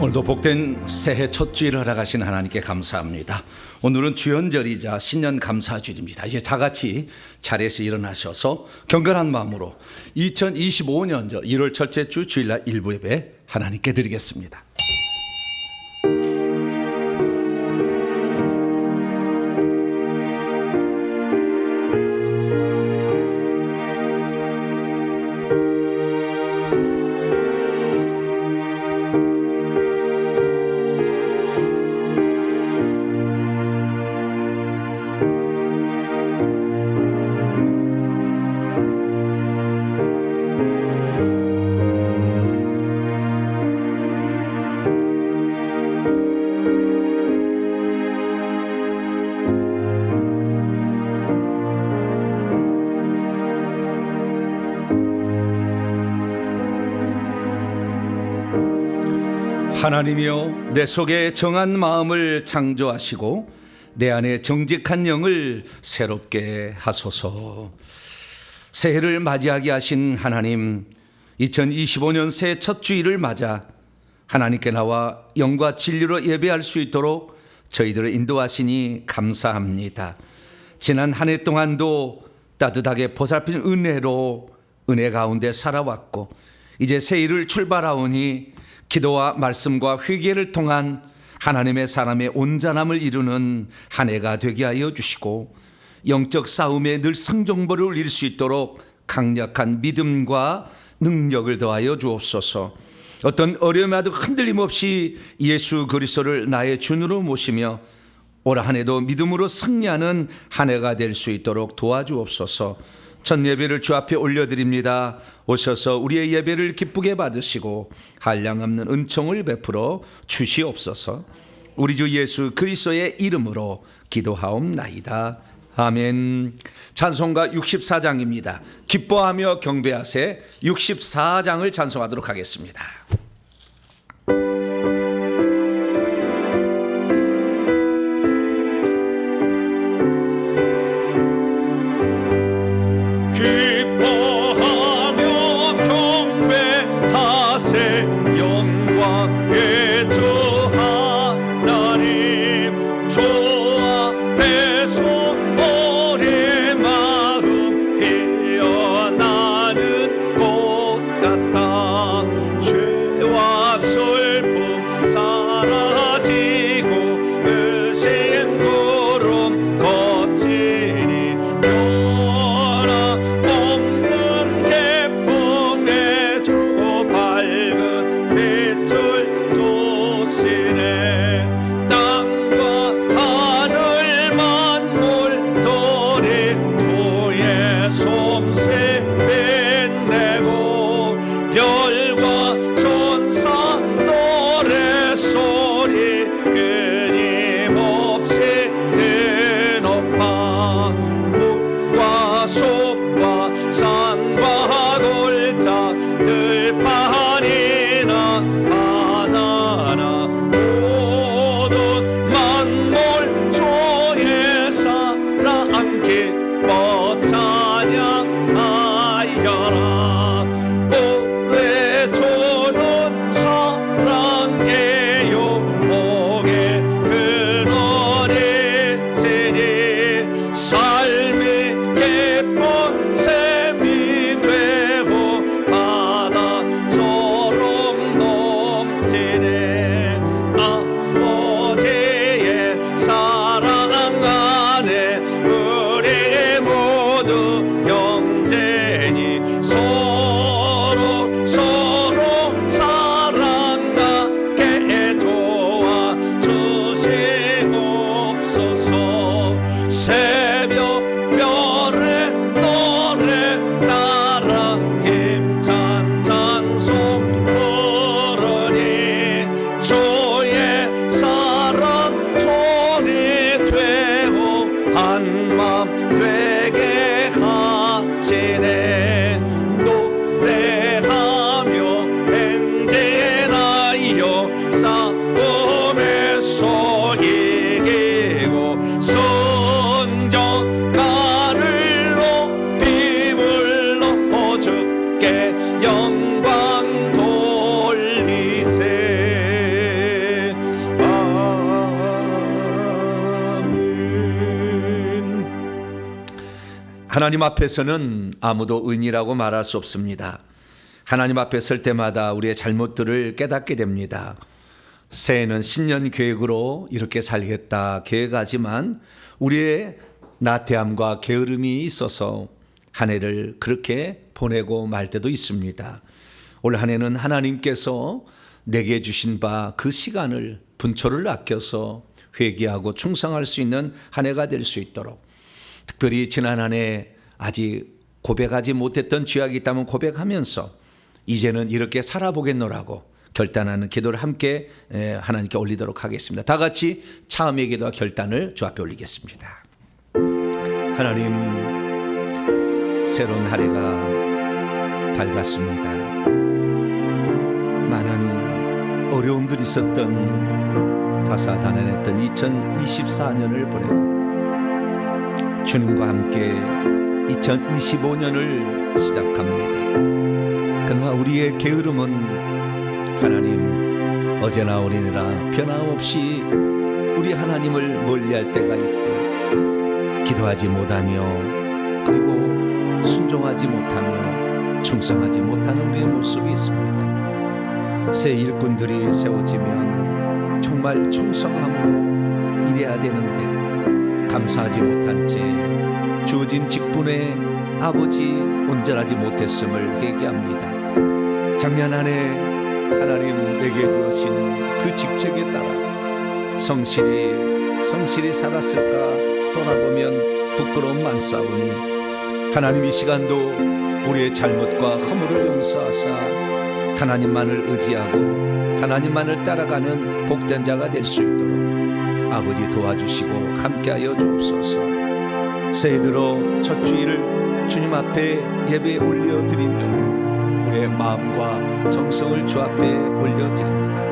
오늘도 복된 새해 첫 주일을 허락하신 하나님께 감사합니다. 오늘은 주연절이자 신년 감사주일입니다. 이제 다 같이 자리에서 일어나셔서 경건한 마음으로 2025년 1월 첫째 주 주일날 일부 예배 하나님께 드리겠습니다. 하나님이여, 내 속에 정한 마음을 창조하시고 내 안에 정직한 영을 새롭게 하소서. 새해를 맞이하게 하신 하나님, 2025년 새해 첫 주일을 맞아 하나님께 나와 영과 진리로 예배할 수 있도록 저희들을 인도하시니 감사합니다. 지난 한 해 동안도 따뜻하게 보살핀 은혜로 은혜 가운데 살아왔고, 이제 새해를 출발하오니 기도와 말씀과 회개를 통한 하나님의 사람의 온전함을 이루는 한 해가 되게 하여 주시고, 영적 싸움에 늘 성정보를 올릴 수 있도록 강력한 믿음과 능력을 더하여 주옵소서. 어떤 어려움에도 흔들림 없이 예수 그리스도를 나의 주님으로 모시며 올 한 해도 믿음으로 승리하는 한 해가 될 수 있도록 도와주옵소서. 첫 예배를 주 앞에 올려드립니다. 오셔서 우리의 예배를 기쁘게 받으시고 한량없는 은총을 베풀어 주시옵소서. 우리 주 예수 그리스도의 이름으로 기도하옵나이다. 아멘. 찬송가 64장입니다. 기뻐하며 경배하세. 64장을 찬송하도록 하겠습니다. 영광의 주 하나님, 주 앞에서 우리 마음 피어나는 꽃 같아. 죄와 슬픔 사라지고 의심 구름 거치니 변함없는 기쁨의 주 밝은 빛을 주시네. 땅과 하늘 만물들이 주의 솜씨 빛내고, 별과 천사 노래소리 끊임없이 드높아. 물과 숲과 산과 골짜 들판이나 바다나 모든 만물 주의 사랑 기뻐 찬양하여라. 우리 주는 사랑해요. 복의 근원이시니 삶이 기쁜 샘이 되고 바다처럼 넘치네. 아버지의 사랑 안에 우리 모두 형제니 서로 사랑하게 도와주시옵소서. 새벽 별의 노래 따라 힘찬 찬송 부르니 주의 사랑 손이 되고 한맘 되게 하시네. 노래하며 행진하여 싸움에서 이기고 성전가를 높이 불러 주께 영광 돌리세. 하나님 앞에서는 아무도 의인이라고 말할 수 없습니다. 하나님 앞에 설 때마다 우리의 잘못들을 깨닫게 됩니다. 새해는 신년 계획으로 이렇게 살겠다 계획하지만 우리의 나태함과 게으름이 있어서 한 해를 그렇게 보내고 말 때도 있습니다. 올 한 해는 하나님께서 내게 주신 바 그 시간을 분초를 아껴서 회개하고 충성할 수 있는 한 해가 될 수 있도록, 특별히 지난 한 해 아직 고백하지 못했던 죄악이 있다면 고백하면서 이제는 이렇게 살아보겠노라고 결단하는 기도를 함께 하나님께 올리도록 하겠습니다. 다 같이 차음의 기도와 결단을 주 앞에 올리겠습니다. 하나님, 새로운 한 해가 밝았습니다. 많은 어려움들이 있었던 다사다난했던 2024년을 보내고 주님과 함께 2025년을 시작합니다. 그러나 우리의 게으름은 하나님 어제나 오늘이나 변함없이 우리 하나님을 멀리할 때가 있고 기도하지 못하며 그리고 순종하지 못하며 충성하지 못하는 우리의 모습이 있습니다. 새 일꾼들이 세워지면 정말 충성함으로 일해야 되는데 감사하지 못한 채 주어진 직분에 아버지 온전하지 못했음을 회개합니다. 작년 한 해 하나님 내게 주신 그 직책에 따라 성실히 살았을까 돌아보면 부끄러움 많사오니 하나님 이 시간도 우리의 잘못과 허물을 용서하사 하나님만을 의지하고 하나님만을 따라가는 복된 자가 될 수 있도록 아버지 도와주시고 함께하여 주옵소서. 새해 들어 첫 주일을 주님 앞에 예배에 올려드리며 우리의 마음과 정성을 주 앞에 올려드립니다.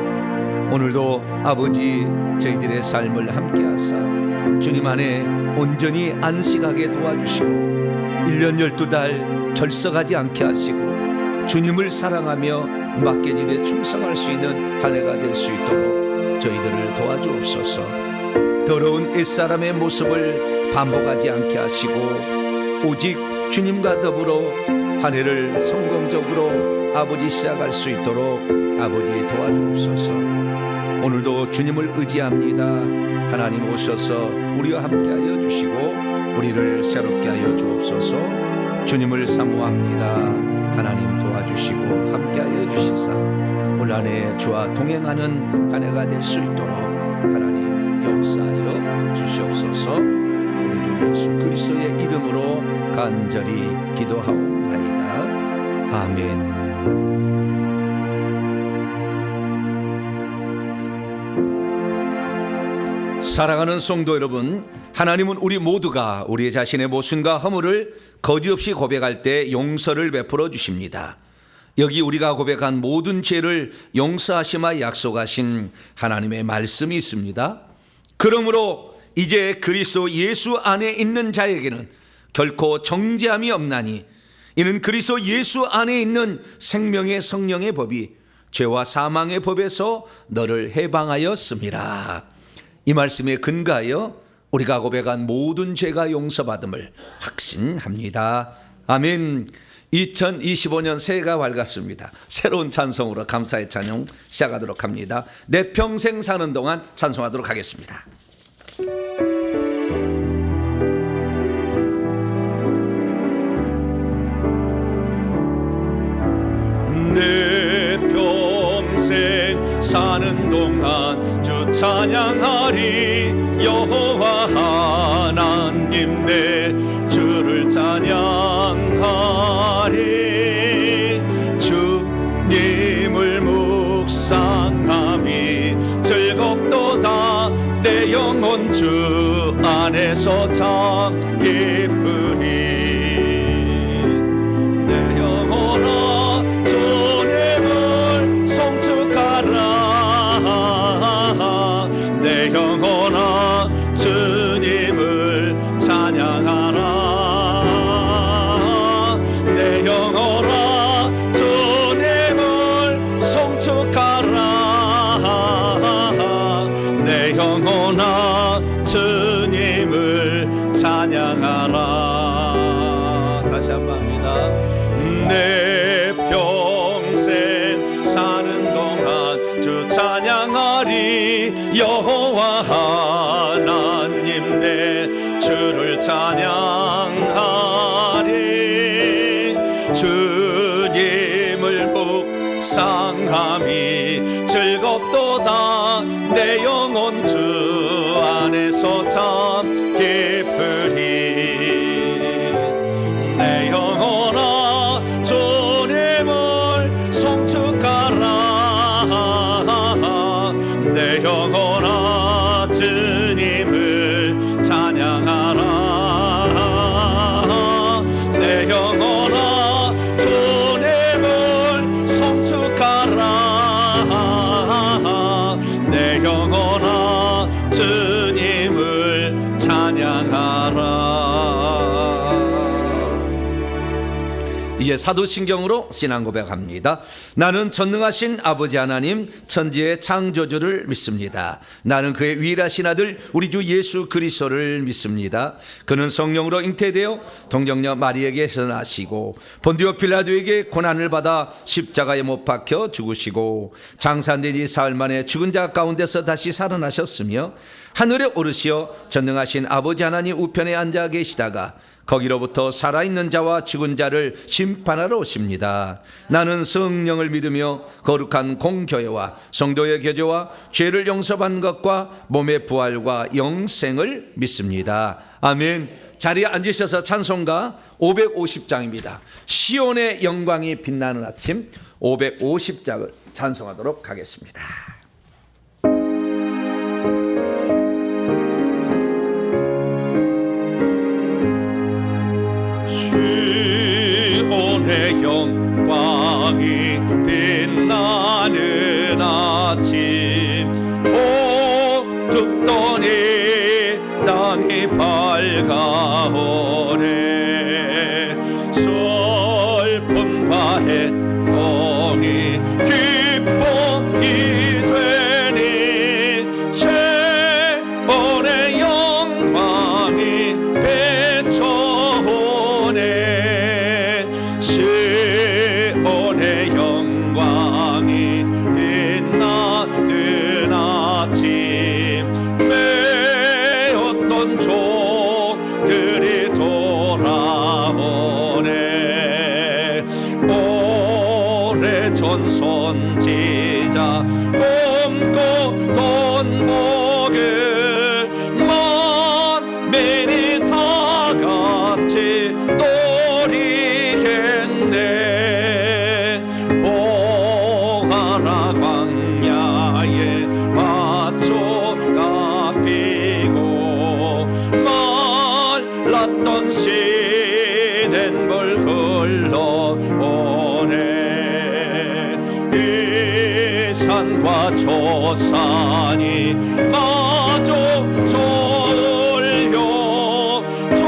오늘도 아버지 저희들의 삶을 함께하사 주님 안에 온전히 안식하게 도와주시고 1년 12달 결석하지 않게 하시고 주님을 사랑하며 맡긴 일에 충성할 수 있는 한 해가 될 수 있도록 저희들을 도와주옵소서. 더러운 옛사람의 모습을 반복하지 않게 하시고 오직 주님과 더불어 한 해를 성공적으로 아버지 시작할 수 있도록 아버지 도와주옵소서. 오늘도 주님을 의지합니다. 하나님 오셔서 우리와 함께하여 주시고 우리를 새롭게 하여 주옵소서. 주님을 사모합니다. 하나님 도와주시고 함께하여 주시사 올 한 해 주와 동행하는 한 해가 될 수 있도록 하나님 역사하여 주시옵소서. 우리 주 예수 그리스도의 이름으로 간절히 기도하옵나이다. 아멘. 사랑하는 성도 여러분, 하나님은 우리 모두가 우리 자신의 모순과 허물을 거짓없이 고백할 때 용서를 베풀어 주십니다. 여기 우리가 고백한 모든 죄를 용서하시마 약속하신 하나님의 말씀이 있습니다. 그러므로 이제 그리스도 예수 안에 있는 자에게는 결코 정죄함이 없나니 이는 그리스도 예수 안에 있는 생명의 성령의 법이 죄와 사망의 법에서 너를 해방하였음이라. 이 말씀에 근거하여 우리가 고백한 모든 죄가 용서받음을 확신합니다. 아멘. 2025년 새해가 밝았습니다. 새로운 찬송으로 감사의 찬양 시작하도록 합니다. 내 평생 사는 동안 찬송하도록 하겠습니다. 내 평생 사는 동안 주 찬양하리. 여호와 하나님 내 주를 찬양하리. 주님을 묵상함이 즐겁도다. 내 영혼 주 안에서 참 기쁘리. 내 영혼아 주님을 송축하라. 내 영혼아 주님을 찬양하라. 내 영혼아 주님을 송축하라. 내 영혼아 주님을 찬양하라. 내 평생 사는 동안 주 찬양하리. 여호와 하나님 내 주를 찬양하리. 주님을 묵상함이 즐겁도다. 내 영혼 주 안에서 참 기쁘리. 내 영혼아 주님을 송축하라. 내 영혼아 주님을 찬양하라. 내 영혼아 주님을 송축하라. 내 영혼아 주님을 찬양하라. 이제 사도신경으로 신앙 고백합니다. 나는 전능하신 아버지 하나님 천지의 창조주를 믿습니다. 나는 그의 유일하신 아들 우리 주 예수 그리스도를 믿습니다. 그는 성령으로 잉태되어 동정녀 마리에게서 나시고 본디오 빌라도에게 고난을 받아 십자가에 못 박혀 죽으시고 장사된 지 사흘 만에 죽은 자 가운데서 다시 살아나셨으며 하늘에 오르시어 전능하신 아버지 하나님 우편에 앉아 계시다가 거기로부터 살아있는 자와 죽은 자를 심판하러 오십니다. 나는 성령을 믿으며 거룩한 공교회와 성도의 교제와 죄를 용서받는 것과 몸의 부활과 영생을 믿습니다. 아멘. 자리에 앉으셔서 찬송가 550장입니다. 시온의 영광이 빛나는 아침 550장을 찬송하도록 하겠습니다. 시온의 영광이 빛나는 아침 어둡더니 땅이 밝아오네. 슬픔과 해통이 기쁨이 되니 시온의 영광이 비춰오네. 시온의 영광이 빛나는 아침 메었던 종들이 돌아오네. 오래전 선지자 꿈꾸던 복을 만민이 다 같이 누리겠네. 보아라 광야에 밭초가 피고 말랐던 시냇물 흘러오네. 이 산과 저 산이 마주 졸려 주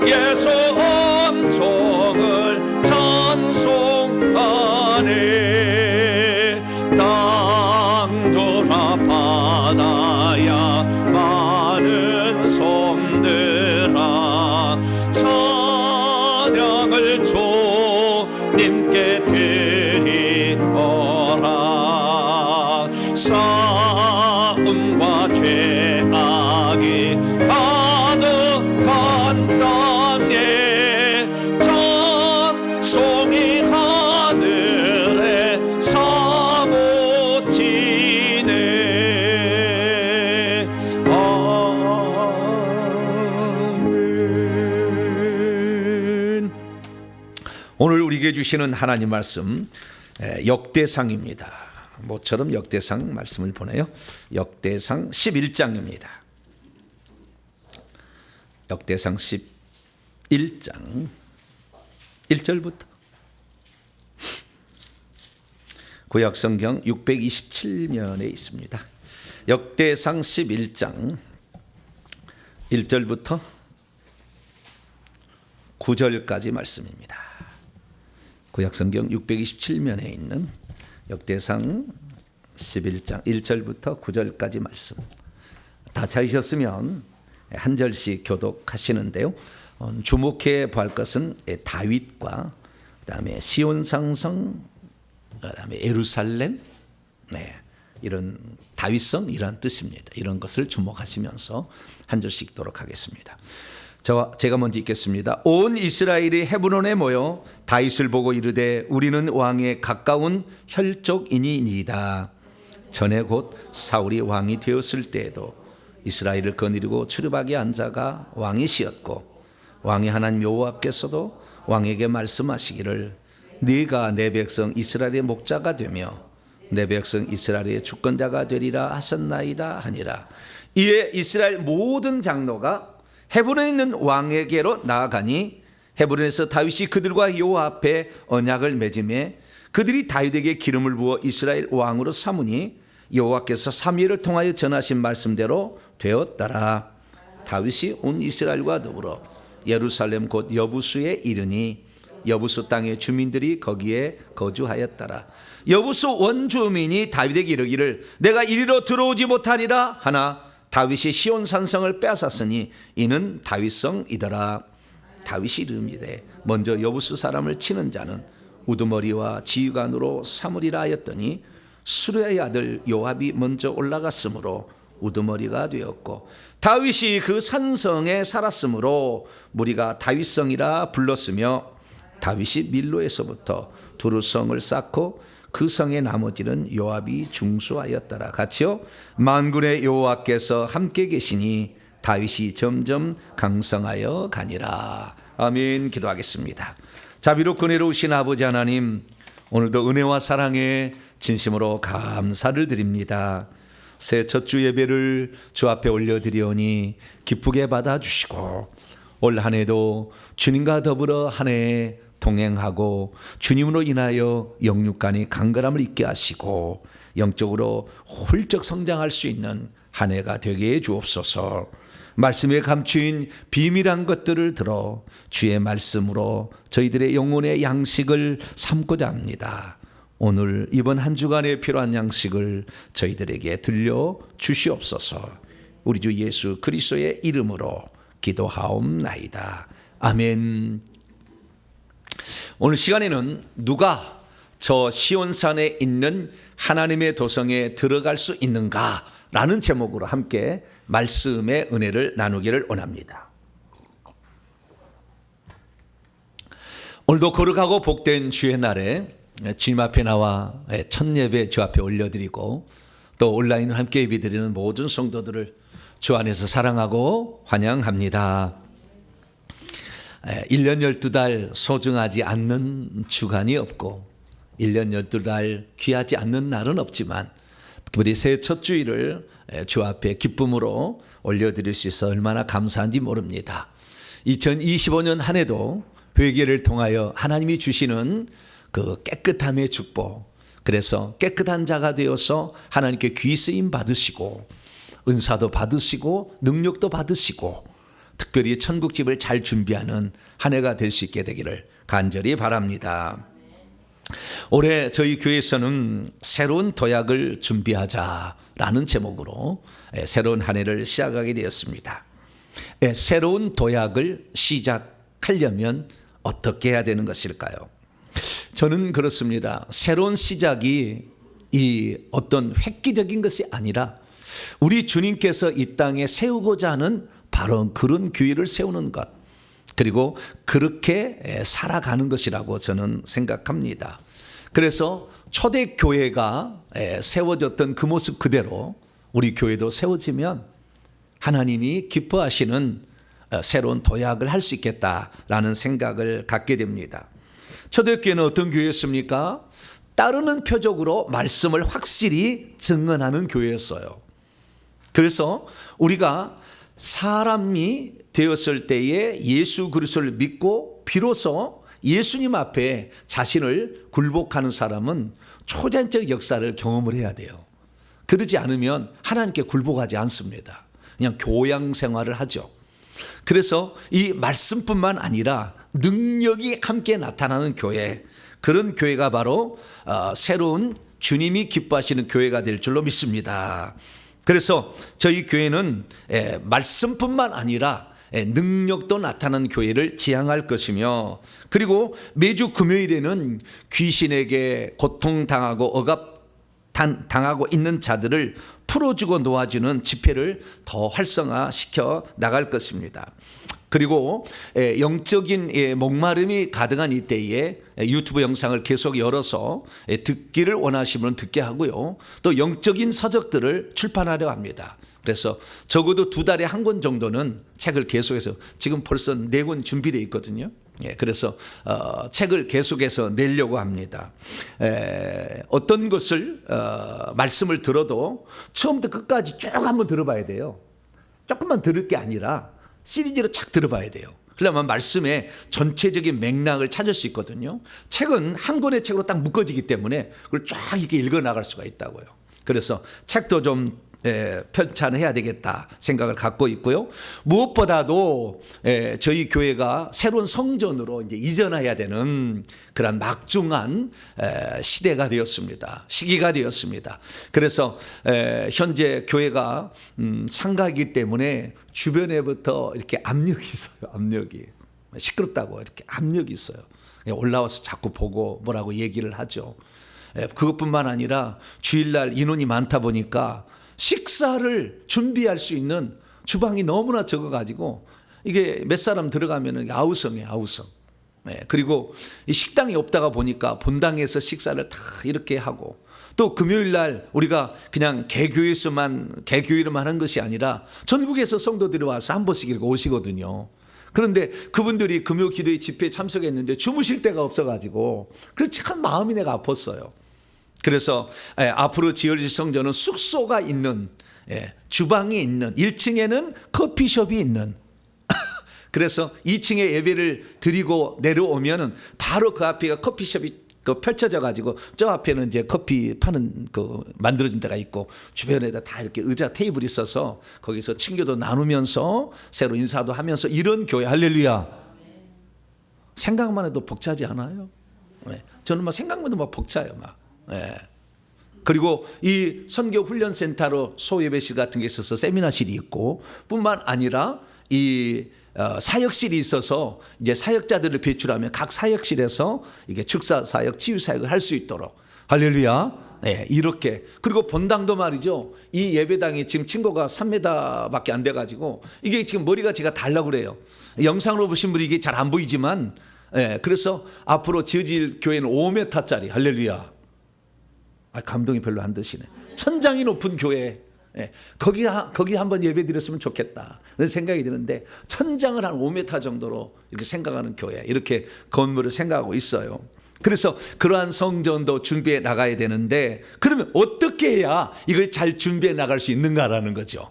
예수 엄청을 찬송하네. 땅돌아 바다야 많은 섬들아 찬양을 주님께 드리어라. 싸움과 죄악이 가득한 땅에 찬송이 하늘에 사무치네. 아멘. 오늘 우리에게 주시는 하나님 말씀 역대상입니다. 모처럼 역대상 말씀을 보내요. 역대상 11장입니다. 역대상 11장 1절부터 구약성경 627면에 있습니다. 역대상 11장 1절부터 9절까지 말씀입니다. 구약성경 627면에 있는 역대상 11장 1절부터 9절까지 말씀. 다 찾으셨으면 한 절씩 교독하시는데요. 주목해 볼 것은 다윗과 그다음에 시온 상성, 그다음에 예루살렘, 이런 다윗성 이런 뜻입니다. 이런 것을 주목하시면서 한 절씩 읽도록 하겠습니다. 제가 먼저 읽겠습니다. 온 이스라엘이 헤브론에 모여 다윗을 보고 이르되 우리는 왕에 가까운 혈족이니이다. 전에 곧 사울이 왕이 되었을 때에도 이스라엘을 거느리고 추르박에 앉아가 왕이시었고 왕이 하나님 여호와께서도 왕에게 말씀하시기를 네가 내 백성 이스라엘의 목자가 되며 내 백성 이스라엘의 주권자가 되리라 하셨나이다 하니라. 이에 이스라엘 모든 장로가 헤브론에 있는 왕에게로 나아가니 헤브론에서 다윗이 그들과 여호와 앞에 언약을 맺음에 그들이 다윗에게 기름을 부어 이스라엘 왕으로 삼으니 여호와께서 사무엘을 통하여 전하신 말씀대로 되었더라. 다윗이 온 이스라엘과 더불어 예루살렘 곧 여부수에 이르니 여부수 땅의 주민들이 거기에 거주하였더라. 여부수 원주민이 다윗에게 이르기를 내가 이리로 들어오지 못하리라 하나 다윗이 시온 산성을 빼앗았으니 이는 다윗성이더라. 다윗이 이르미되 먼저 여부수 사람을 치는 자는 우두머리와 지휘관으로 삼으리라 하였더니 수르야의 아들 요압이 먼저 올라갔으므로 우두머리가 되었고 다윗이 그 산성에 살았으므로 무리가 다윗성이라 불렀으며 다윗이 밀로에서부터 두루성을 쌓고 그 성의 나머지는 요압이 중수하였더라. 같이요. 만군의 여호와께서 함께 계시니 다윗이 점점 강성하여 가니라. 아멘. 기도하겠습니다. 자비롭고 은혜로우신 아버지 하나님, 오늘도 은혜와 사랑에 진심으로 감사를 드립니다. 새 첫 주 예배를 주 앞에 올려드리오니 기쁘게 받아주시고 올 한 해도 주님과 더불어 한 해 동행하고 주님으로 인하여 영육간의 강건함을 있게 하시고 영적으로 훌쩍 성장할 수 있는 한 해가 되게 해 주옵소서. 말씀에 감추인 비밀한 것들을 들어 주의 말씀으로 저희들의 영혼의 양식을 삼고자 합니다. 오늘 이번 한 주간에 필요한 양식을 저희들에게 들려 주시옵소서. 우리 주 예수 그리스도의 이름으로 기도하옵나이다. 아멘. 오늘 시간에는 누가 저 시온산에 있는 하나님의 도성에 들어갈 수 있는가 라는 제목으로 함께 말씀의 은혜를 나누기를 원합니다. 오늘도 거룩하고 복된 주의 날에 주님 앞에 나와 첫 예배 주 앞에 올려드리고 또 온라인으로 함께 예배드리는 모든 성도들을 주 안에서 사랑하고 환영합니다. 1년 12달 소중하지 않는 주간이 없고 1년 12달 귀하지 않는 날은 없지만 특별히 새해 첫 주일을 주 앞에 기쁨으로 올려드릴 수 있어 얼마나 감사한지 모릅니다. 2025년 한 해도 회개를 통하여 하나님이 주시는 그 깨끗함의 축복, 그래서 깨끗한 자가 되어서 하나님께 귀 쓰임 받으시고 은사도 받으시고 능력도 받으시고 특별히 천국집을 잘 준비하는 한 해가 될 수 있게 되기를 간절히 바랍니다. 올해 저희 교회에서는 새로운 도약을 준비하자라는 제목으로 새로운 한 해를 시작하게 되었습니다. 새로운 도약을 시작하려면 어떻게 해야 되는 것일까요? 저는 그렇습니다. 새로운 시작이 이 어떤 획기적인 것이 아니라 우리 주님께서 이 땅에 세우고자 하는 바로 그런 교회를 세우는 것, 그리고 그렇게 살아가는 것이라고 저는 생각합니다. 그래서 초대 교회가 세워졌던 그 모습 그대로 우리 교회도 세워지면 하나님이 기뻐하시는 새로운 도약을 할 수 있겠다라는 생각을 갖게 됩니다. 초대교회는 어떤 교회였습니까? 따르는 표적으로 말씀을 확실히 증언하는 교회였어요. 그래서 우리가 사람이 되었을 때에 예수 그리스도를 믿고 비로소 예수님 앞에 자신을 굴복하는 사람은 초자연적 역사를 경험을 해야 돼요. 그러지 않으면 하나님께 굴복하지 않습니다. 그냥 교양 생활을 하죠. 그래서 이 말씀뿐만 아니라 능력이 함께 나타나는 교회, 그런 교회가 바로 새로운 주님이 기뻐하시는 교회가 될 줄로 믿습니다. 그래서 저희 교회는 말씀뿐만 아니라 능력도 나타나는 교회를 지향할 것이며, 그리고 매주 금요일에는 귀신에게 고통당하고 억압당하고 있는 자들을 풀어주고 놓아주는 집회를 더 활성화시켜 나갈 것입니다. 그리고 영적인 목마름이 가득한 이때에 유튜브 영상을 계속 열어서 듣기를 원하시면 듣게 하고요. 또 영적인 서적들을 출판하려 합니다. 그래서 적어도 2달에 1권 정도는 책을 계속해서, 지금 벌써 4권 준비되어 있거든요. 그래서 책을 계속해서 내려고 합니다. 어떤 것을 말씀을 들어도 처음부터 끝까지 쭉 한번 들어봐야 돼요. 조금만 들을 게 아니라 시리즈로 쫙 들어봐야 돼요. 그러면 말씀의 전체적인 맥락을 찾을 수 있거든요. 책은 한 권의 책으로 딱 묶어지기 때문에 그걸 쫙 이렇게 읽어 나갈 수가 있다고요. 그래서 책도 좀 편찬해야 되겠다 생각을 갖고 있고요. 무엇보다도 저희 교회가 새로운 성전으로 이제 이전해야 되는 그런 막중한 시대가 되었습니다. 시기가 되었습니다. 그래서 현재 교회가 상가이기 때문에 주변에부터 이렇게 압력이 있어요. 압력이 시끄럽다고 이렇게 압력이 있어요. 올라와서 자꾸 보고 뭐라고 얘기를 하죠. 그것뿐만 아니라 주일날 인원이 많다 보니까 식사를 준비할 수 있는 주방이 너무나 적어가지고 이게 몇 사람 들어가면 아우성이에요, 아우성. 그리고 이 식당이 없다가 보니까 본당에서 식사를 다 이렇게 하고, 또 금요일날 우리가 그냥 개교회로만 하는 것이 아니라 전국에서 성도들이 와서 한 번씩 이렇게 오시거든요. 그런데 그분들이 금요 기도회 집회에 참석했는데 주무실 데가 없어가지고 그래서 참 마음이 내가 아팠어요. 그래서 앞으로 지어질 성전은 숙소가 있는, 주방이 있는, 1층에는 커피숍이 있는 그래서 2층에 예배를 드리고 내려오면은 바로 그 앞에가 커피숍이 펼쳐져 가지고 저 앞에는 이제 커피 파는 만들어진 데가 있고 주변에다 다 이렇게 의자 테이블이 있어서 거기서 친교도 나누면서 새로 인사도 하면서 이런 교회. 할렐루야. 생각만 해도 벅차지 않아요? 저는 막 생각만 해도 막 벅차요 막. 그리고 이 선교 훈련센터로 소예배실 같은 게 있어서 세미나실이 있고, 뿐만 아니라 이 사역실이 있어서 이제 사역자들을 배출하면 각 사역실에서 이게 축사 사역, 치유 사역을 할 수 있도록. 할렐루야. 이렇게. 그리고 본당도 말이죠. 이 예배당이 지금 층고가 3m밖에 안 돼가지고 이게 지금 머리가 제가 달라고 그래요. 영상으로 보신 분이 이게 잘 안 보이지만, 그래서 앞으로 지어질 교회는 5m짜리. 할렐루야. 감동이 별로 안 드시네. 천장이 높은 교회, 거기 한번 예배 드렸으면 좋겠다 그런 생각이 드는데, 천장을 한 5m 정도로 이렇게 생각하는 교회, 이렇게 건물을 생각하고 있어요. 그래서 그러한 성전도 준비해 나가야 되는데, 그러면 어떻게 해야 이걸 잘 준비해 나갈 수 있는가라는 거죠.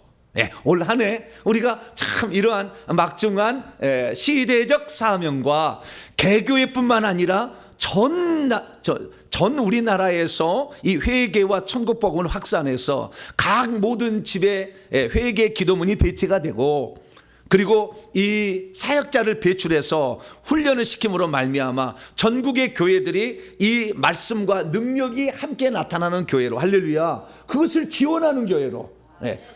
올 한 해 우리가 참 이러한 막중한 시대적 사명과 개교회뿐만 아니라 전 우리나라에서 이 회개와 천국복음을 확산해서 각 모든 집에 회개 기도문이 배치가 되고, 그리고 이 사역자를 배출해서 훈련을 시킴으로 말미암아 전국의 교회들이 이 말씀과 능력이 함께 나타나는 교회로. 할렐루야. 그것을 지원하는 교회로.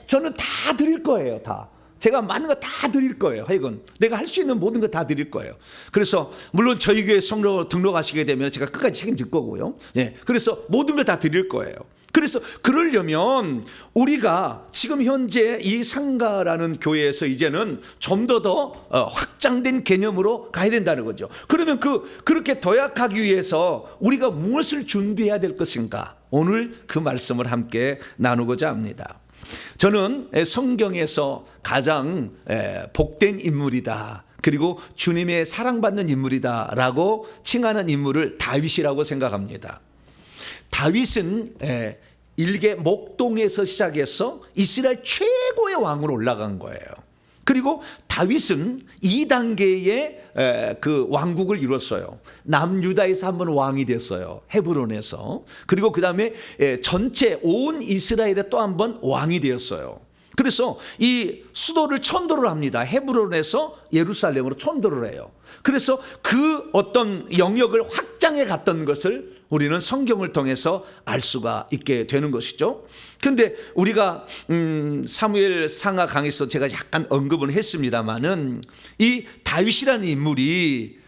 저는 다 드릴 거예요. 다. 제가 많은 거 다 드릴 거예요. 하여간 내가 할 수 있는 모든 거 다 드릴 거예요. 그래서 물론 저희 교회 성로 등록하시게 되면 제가 끝까지 책임질 거고요. 그래서 모든 걸 다 드릴 거예요. 그래서 그러려면 우리가 지금 현재 이 상가라는 교회에서 이제는 좀 더 확장된 개념으로 가야 된다는 거죠. 그러면 그렇게 도약하기 위해서 우리가 무엇을 준비해야 될 것인가? 오늘 그 말씀을 함께 나누고자 합니다. 저는 성경에서 가장 복된 인물이다, 그리고 주님의 사랑받는 인물이다라고 칭하는 인물을 다윗이라고 생각합니다. 다윗은 일개 목동에서 시작해서 이스라엘 최고의 왕으로 올라간 거예요. 그리고 다윗은 2단계의 그 왕국을 이뤘어요. 남유다에서 한번 왕이 됐어요. 헤브론에서. 그리고 그 다음에 전체 온 이스라엘에 또 한번 왕이 되었어요. 그래서 이 수도를 천도를 합니다. 헤브론에서 예루살렘으로 천도를 해요. 그래서 그 어떤 영역을 확장해 갔던 것을 우리는 성경을 통해서 알 수가 있게 되는 것이죠. 그런데 우리가 사무엘 상하 강에서 제가 약간 언급을 했습니다마는 이 다윗이라는 인물이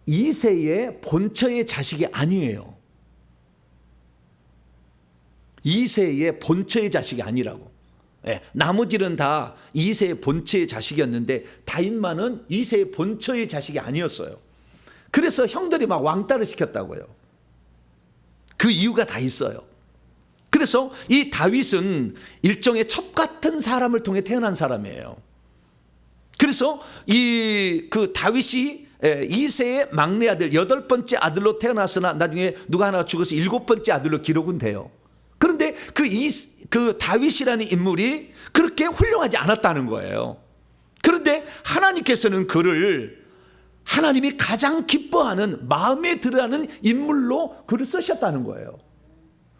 이새의 본처의 자식이 아니에요. 이새의 본처의 자식이 아니라고. 예, 나머지는 다 이새의 본처의 자식이었는데 다윗만은 이새의 본처의 자식이 아니었어요. 그래서 형들이 막 왕따를 시켰다고요. 그 이유가 다 있어요. 그래서 이 다윗은 일종의 첩 같은 사람을 통해 태어난 사람이에요. 그래서 그 다윗이 이새의 막내 아들 8번째 아들로 태어났으나 나중에 누가 하나 죽어서 7번째 아들로 기록은 돼요. 그런데 그 다윗이라는 인물이 그렇게 훌륭하지 않았다는 거예요. 그런데 하나님께서는 그를 하나님이 가장 기뻐하는 마음에 들어하는 인물로 그를 쓰셨다는 거예요.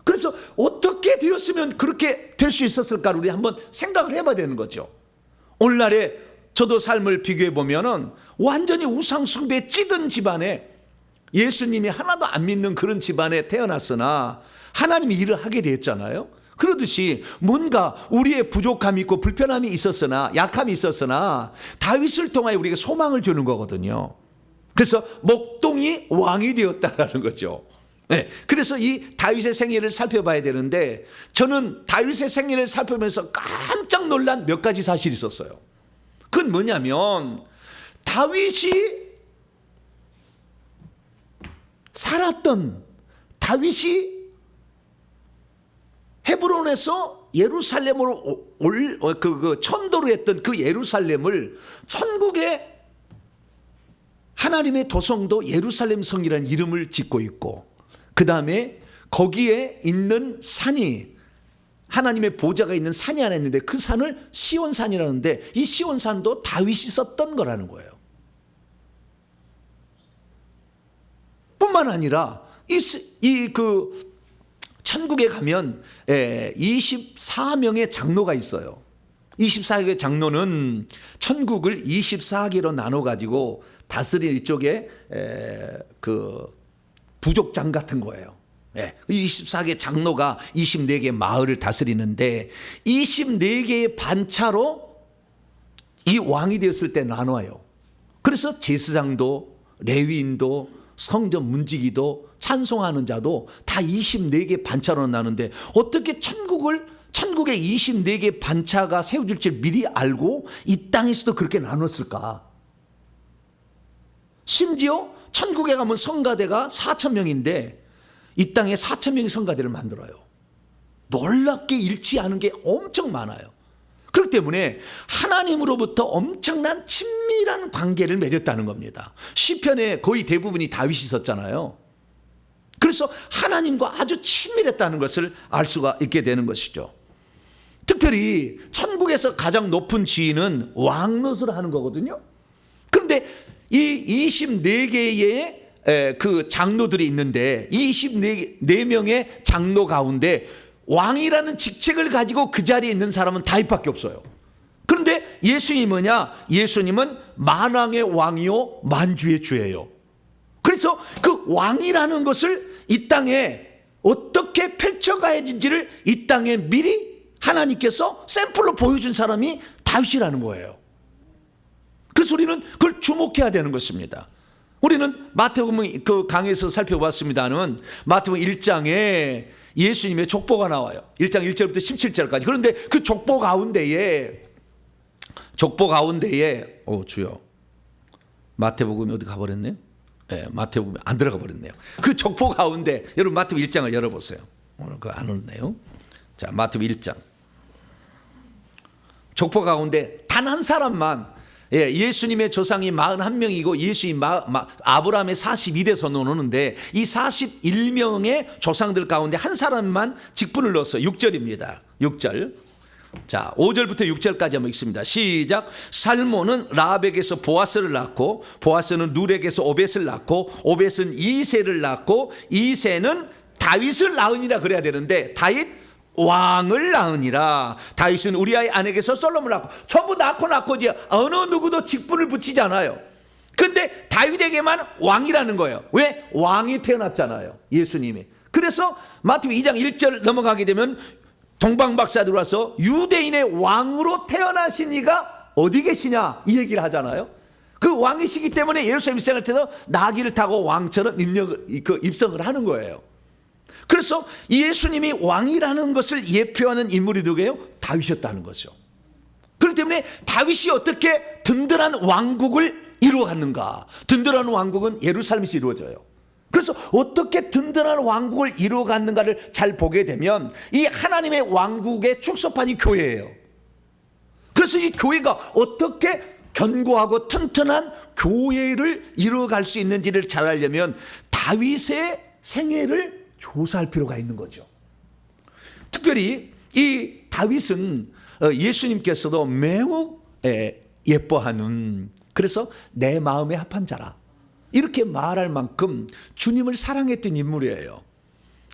그래서 어떻게 되었으면 그렇게 될 수 있었을까를 우리 한번 생각을 해봐야 되는 거죠. 오늘날에 저도 삶을 비교해 보면은 완전히 우상 숭배에 찌든 집안에 예수님이 하나도 안 믿는 그런 집안에 태어났으나 하나님이 일을 하게 됐잖아요. 그러듯이 뭔가 우리의 부족함이 있고 불편함이 있었으나 약함이 있었으나 다윗을 통하여 우리에게 소망을 주는 거거든요. 그래서 목동이 왕이 되었다라는 거죠. 네, 그래서 이 다윗의 생애를 살펴봐야 되는데 저는 다윗의 생애를 살펴보면서 깜짝 놀란 몇 가지 사실이 있었어요. 그건 뭐냐면 다윗이 살았던 다윗이 헤브론에서 예루살렘으로 천도를 했던 그 예루살렘을 천국의 하나님의 도성도 예루살렘 성이라는 이름을 짓고 있고 그 다음에 거기에 있는 산이 하나님의 보좌가 있는 산이 하나 있는데 그 산을 시온산이라는데 이 시온산도 다윗이 썼던 거라는 거예요. 뿐만 아니라 그 천국에 가면 24명의 장로가 있어요. 24개의 장로는 천국을 24개로 나눠 가지고 다스릴 이쪽에 그 부족장 같은 거예요. 24개 장로가 24개 마을을 다스리는데 24개의 반차로 이 왕이 되었을 때 나눠요. 그래서 제사장도 레위인도 성전 문지기도 찬송하는 자도 다 24개 반차로 나누는데 어떻게 천국의 24개 반차가 세워질 줄 미리 알고 이 땅에서도 그렇게 나눴을까? 심지어 천국에 가면 성가대가 4,000명인데 이 땅에 4,000명의 성가대를 만들어요. 놀랍게 잃지 않은 게 엄청 많아요. 그렇기 때문에 하나님으로부터 엄청난 친밀한 관계를 맺었다는 겁니다. 시편에 거의 대부분이 다윗이 썼잖아요. 그래서 하나님과 아주 친밀했다는 것을 알 수가 있게 되는 것이죠. 특별히 천국에서 가장 높은 지위는 왕노릇을 하는 거거든요. 그런데 이 24개의 그 장로들이 있는데 24명의 장로 가운데 왕이라는 직책을 가지고 그 자리에 있는 사람은 다윗밖에 없어요. 그런데 예수님이 뭐냐? 예수님은 만왕의 왕이요 만주의 주예요. 그래서 그 왕이라는 것을 이 땅에 어떻게 펼쳐가야지를 이 땅에 미리 하나님께서 샘플로 보여준 사람이 다윗이라는 거예요. 그래서 우리는 그걸 주목해야 되는 것입니다. 우리는 마태복음 그 강에서 살펴봤습니다는 마태복음 1장에 예수님의 족보가 나와요. 1장 1절부터 17절까지. 그런데 그 족보 가운데에 주여 마태복음이 어디 가버렸네요. 네, 마태복음이 안 들어가 버렸네요. 그 족보 가운데 여러분 마태복음 1장을 열어보세요. 오늘 그거 안 오네요. 자, 마태복음 1장 족보 가운데 단 한 사람만 예수님의 조상이 41명이고 예수님 아브라함의 42대서 나오는데 이 41명의 조상들 가운데 한 사람만 직분을 넣었어요. 6절입니다. 6절. 자, 5절부터 6절까지 한번 읽습니다. 시작. 살몬은 라합에게서 보아스를 낳고 보아스는 누렉에서 오벳을 낳고 오벳은 이새를 낳고 이새는 다윗을 낳으니라 그래야 되는데 다윗 왕을 낳으니라. 다윗은 우리아의 아내에게서 솔로몬을 낳고 전부 낳고 이제 어느 누구도 직분을 붙이지 않아요. 근데 다윗에게만 왕이라는 거예요. 왜? 왕이 태어났잖아요, 예수님이. 그래서 마태복음 2장 1절 넘어가게 되면 동방박사들 와서 유대인의 왕으로 태어나신 이가 어디 계시냐 이 얘기를 하잖아요. 그 왕이시기 때문에 예루살렘 입성할 때도 나귀를 타고 왕처럼 입성을 하는 거예요. 그래서 예수님이 왕이라는 것을 예표하는 인물이 누구예요? 다윗이었다는 거죠. 그렇기 때문에 다윗이 어떻게 든든한 왕국을 이루어갔는가? 든든한 왕국은 예루살렘에서 이루어져요. 그래서 어떻게 든든한 왕국을 이루어갔는가를 잘 보게 되면 이 하나님의 왕국의 축소판이 교회예요. 그래서 이 교회가 어떻게 견고하고 튼튼한 교회를 이루어갈 수 있는지를 잘 알려면 다윗의 생애를 조사할 필요가 있는 거죠. 특별히 이 다윗은 예수님께서도 매우 예뻐하는, 그래서 내 마음에 합한 자라 이렇게 말할 만큼 주님을 사랑했던 인물이에요.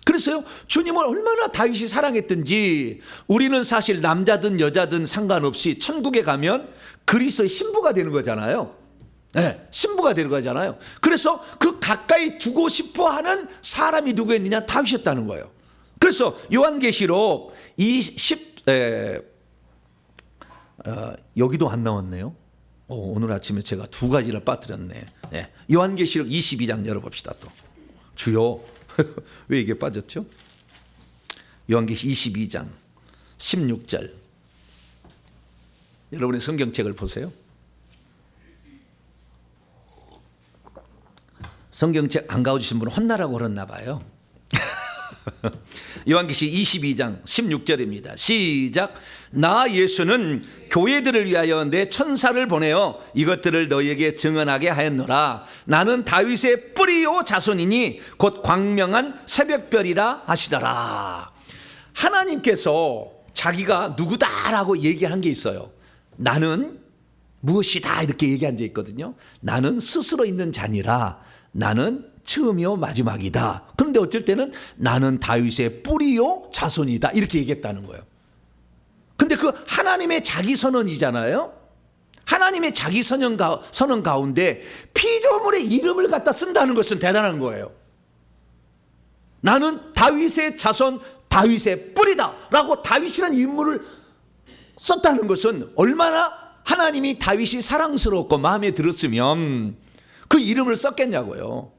그래서요, 주님을 얼마나 다윗이 사랑했던지 우리는 사실 남자든 여자든 상관없이 천국에 가면 그리스도의 신부가 되는 거잖아요. 네, 신부가 되는 거잖아요. 그래서 그 가까이 두고 싶어 하는 사람이 누구였느냐? 다윗이었다는 거예요. 그래서 요한계시록 여기도 안 나왔네요. 오늘 아침에 제가 두 가지를 빠뜨렸네. 네, 요한계시록 22장 열어봅시다. 또 주요 왜 이게 빠졌죠? 요한계시록 22장 16절. 여러분의 성경책을 보세요. 성경책 안 가져주신 분은 혼나라고 그랬나 봐요. 요한계시록 22장 16절입니다. 시작. 나 예수는 교회들을 위하여 내 천사를 보내어 이것들을 너희에게 증언하게 하였노라. 나는 다윗의 뿌리요 자손이니 곧 광명한 새벽별이라 하시더라. 하나님께서 자기가 누구다라고 얘기한 게 있어요. 나는 무엇이다 이렇게 얘기한 적 있거든요. 나는 스스로 있는 자니라. 나는 처음이요 마지막이다. 그런데 어쩔 때는 나는 다윗의 뿌리요 자손이다 이렇게 얘기했다는 거예요. 근데 그 하나님의 자기 선언이잖아요. 하나님의 자기 선언 가운데 피조물의 이름을 갖다 쓴다는 것은 대단한 거예요. 나는 다윗의 자손 다윗의 뿌리다 라고 다윗이라는 인물을 썼다는 것은 얼마나 하나님이 다윗이 사랑스럽고 마음에 들었으면 그 이름을 썼겠냐고요.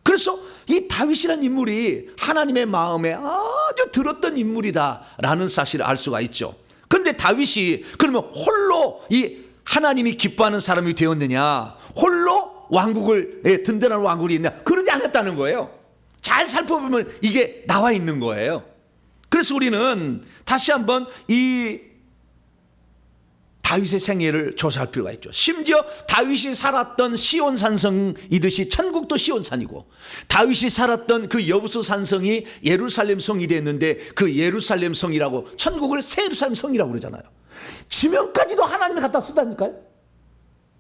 그래서 이 다윗이라는 인물이 하나님의 마음에 아주 들었던 인물이다라는 사실을 알 수가 있죠. 그런데 다윗이 그러면 홀로 이 하나님이 기뻐하는 사람이 되었느냐, 홀로 왕국을 든든한 왕국이 있냐, 그러지 않았다는 거예요. 잘 살펴보면 이게 나와 있는 거예요. 그래서 우리는 다시 한번 이 다윗의 생애를 조사할 필요가 있죠. 심지어 다윗이 살았던 시온산성이듯이 천국도 시온산이고, 다윗이 살았던 그 여부수 산성이 예루살렘 성이 됐는데 그 예루살렘 성이라고, 천국을 새 예루살렘 성이라고 그러잖아요. 지명까지도 하나님이 갖다 쓰다니까요.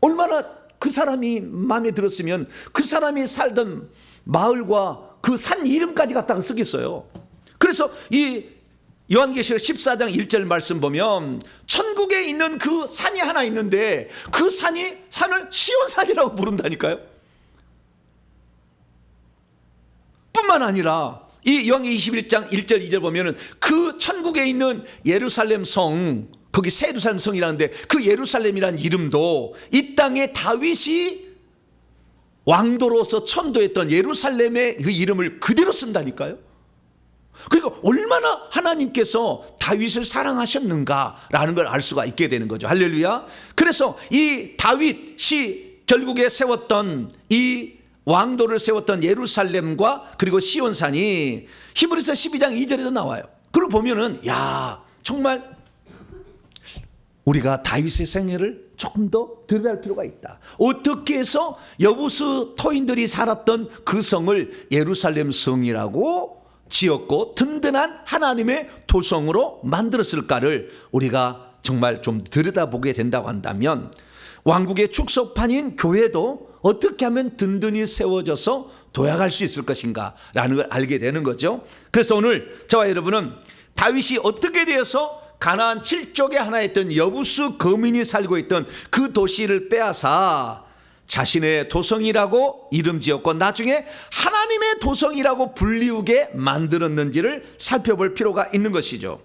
얼마나 그 사람이 마음에 들었으면 그 사람이 살던 마을과 그 산 이름까지 갖다가 쓰겠어요. 그래서 이 요한계시록 14장 1절 말씀 보면 천국에 있는 그 산이 하나 있는데 그 산을 시온산이라고 부른다니까요. 뿐만 아니라 이 요한계시록 21장 1절 2절 보면은 그 천국에 있는 예루살렘 성, 거기 새 예루살렘 성이라는데 그 예루살렘이라는 이름도 이 땅에 다윗이 왕도로서 천도했던 예루살렘의 그 이름을 그대로 쓴다니까요. 그러니까 얼마나 하나님께서 다윗을 사랑하셨는가라는 걸 알 수가 있게 되는 거죠. 할렐루야. 그래서 이 다윗이 결국에 세웠던 이 왕도를 세웠던 예루살렘과 그리고 시온산이 히브리서 12장 2절에도 나와요. 그걸 보면은 야, 정말 우리가 다윗의 생애를 조금 더 들여다볼 필요가 있다. 어떻게 해서 여부수 토인들이 살았던 그 성을 예루살렘 성이라고 지었고 든든한 하나님의 도성으로 만들었을까를 우리가 정말 좀 들여다보게 된다고 한다면, 왕국의 축소판인 교회도 어떻게 하면 든든히 세워져서 도약할 수 있을 것인가라는 걸 알게 되는 거죠. 그래서 오늘 저와 여러분은 다윗이 어떻게 되어서 가나안 7족의 하나였던 여부수 거민이 살고 있던 그 도시를 빼앗아 자신의 도성이라고 이름 지었고 나중에 하나님의 도성이라고 불리우게 만들었는지를 살펴볼 필요가 있는 것이죠.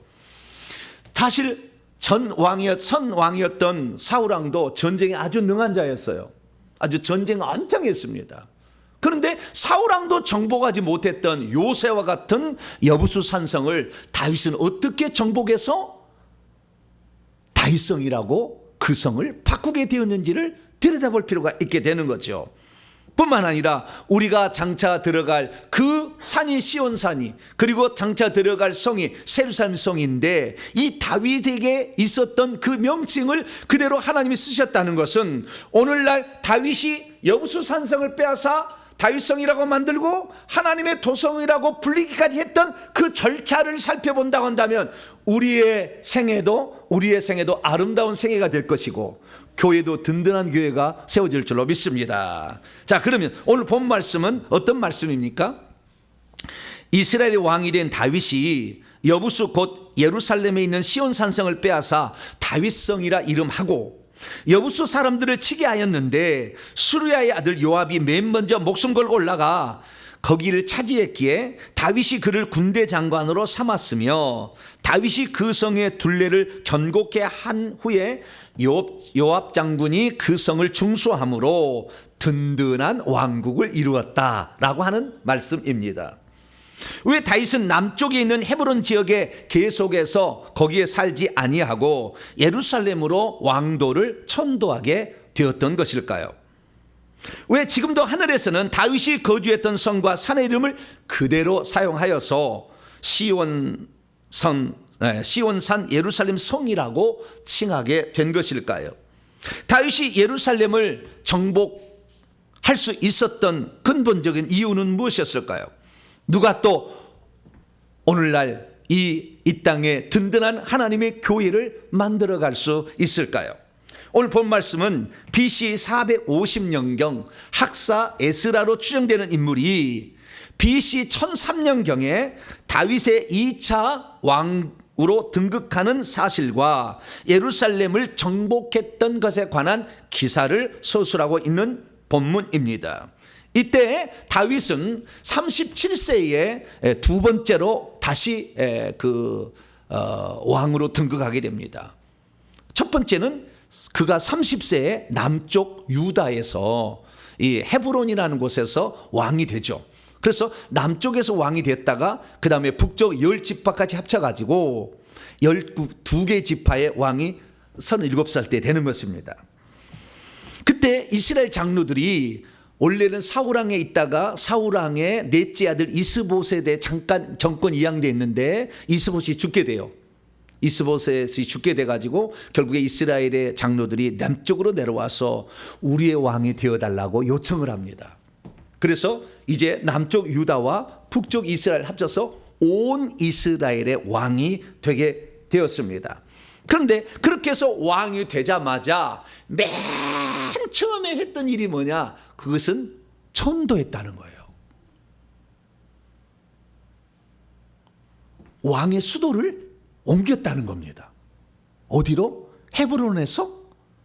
사실 선 왕이었던 사울왕도 전쟁에 아주 능한 자였어요. 아주 전쟁 안짱했습니다. 그런데 사울왕도 정복하지 못했던 요새와 같은 여부수 산성을 다윗은 어떻게 정복해서 다윗성이라고 그 성을 바꾸게 되었는지를 들여다볼 필요가 있게 되는 거죠. 뿐만 아니라 우리가 장차 들어갈 그 산이 시온산이, 그리고 장차 들어갈 성이 예루살렘 성인데, 이 다윗에게 있었던 그 명칭을 그대로 하나님이 쓰셨다는 것은 오늘날 다윗이 여부수 산성을 빼앗아 다윗성이라고 만들고 하나님의 도성이라고 불리기까지 했던 그 절차를 살펴본다고 한다면 우리의 생애도 아름다운 생애가 될 것이고, 교회도 든든한 교회가 세워질 줄로 믿습니다. 자, 그러면 오늘 본 말씀은 어떤 말씀입니까? 이스라엘의 왕이 된 다윗이 여부수 곧 예루살렘에 있는 시온 산성을 빼앗아 다윗성이라 이름하고 여부수 사람들을 치게 하였는데, 수르야의 아들 요압이 맨 먼저 목숨 걸고 올라가 거기를 차지했기에 다윗이 그를 군대 장관으로 삼았으며, 다윗이 그 성의 둘레를 견고케 한 후에 요압 장군이 그 성을 중수함으로 든든한 왕국을 이루었다라고 하는 말씀입니다. 왜 다윗은 남쪽에 있는 헤브론 지역에 계속해서 거기에 살지 아니하고 예루살렘으로 왕도를 천도하게 되었던 것일까요? 왜 지금도 하늘에서는 다윗이 거주했던 성과 산의 이름을 그대로 사용하여서 시온산 예루살렘 성이라고 칭하게 된 것일까요? 다윗이 예루살렘을 정복할 수 있었던 근본적인 이유는 무엇이었을까요? 누가 또 오늘날 이 땅에 든든한 하나님의 교회를 만들어갈 수 있을까요? 오늘 본 말씀은 BC 450년경 학사 에스라로 추정되는 인물이 BC 1003년경에 다윗의 2차 왕으로 등극하는 사실과 예루살렘을 정복했던 것에 관한 기사를 서술하고 있는 본문입니다. 이때 다윗은 37세에 두 번째로 다시 왕으로 등극하게 됩니다. 첫 번째는 그가 30세에 남쪽 유다에서 이 헤브론이라는 곳에서 왕이 되죠. 그래서 남쪽에서 왕이 됐다가 그 다음에 북쪽 10지파까지 합쳐가지고 12개 지파의 왕이 37살 때 되는 것입니다. 그때 이스라엘 장로들이 원래는 사울왕에 있다가 사울왕의 넷째 아들 이스보셋에 잠깐 정권 이양돼 있는데 이스보셋이 죽게 돼요. 이스보셋이 죽게 돼가지고 결국에 이스라엘의 장로들이 남쪽으로 내려와서 우리의 왕이 되어달라고 요청을 합니다. 그래서 이제 남쪽 유다와 북쪽 이스라엘 합쳐서 온 이스라엘의 왕이 되게 되었습니다. 그런데 그렇게 해서 왕이 되자마자 맨 처음에 했던 일이 뭐냐? 그것은 천도했다는 거예요. 왕의 수도를 옮겼다는 겁니다. 어디로? 헤브론에서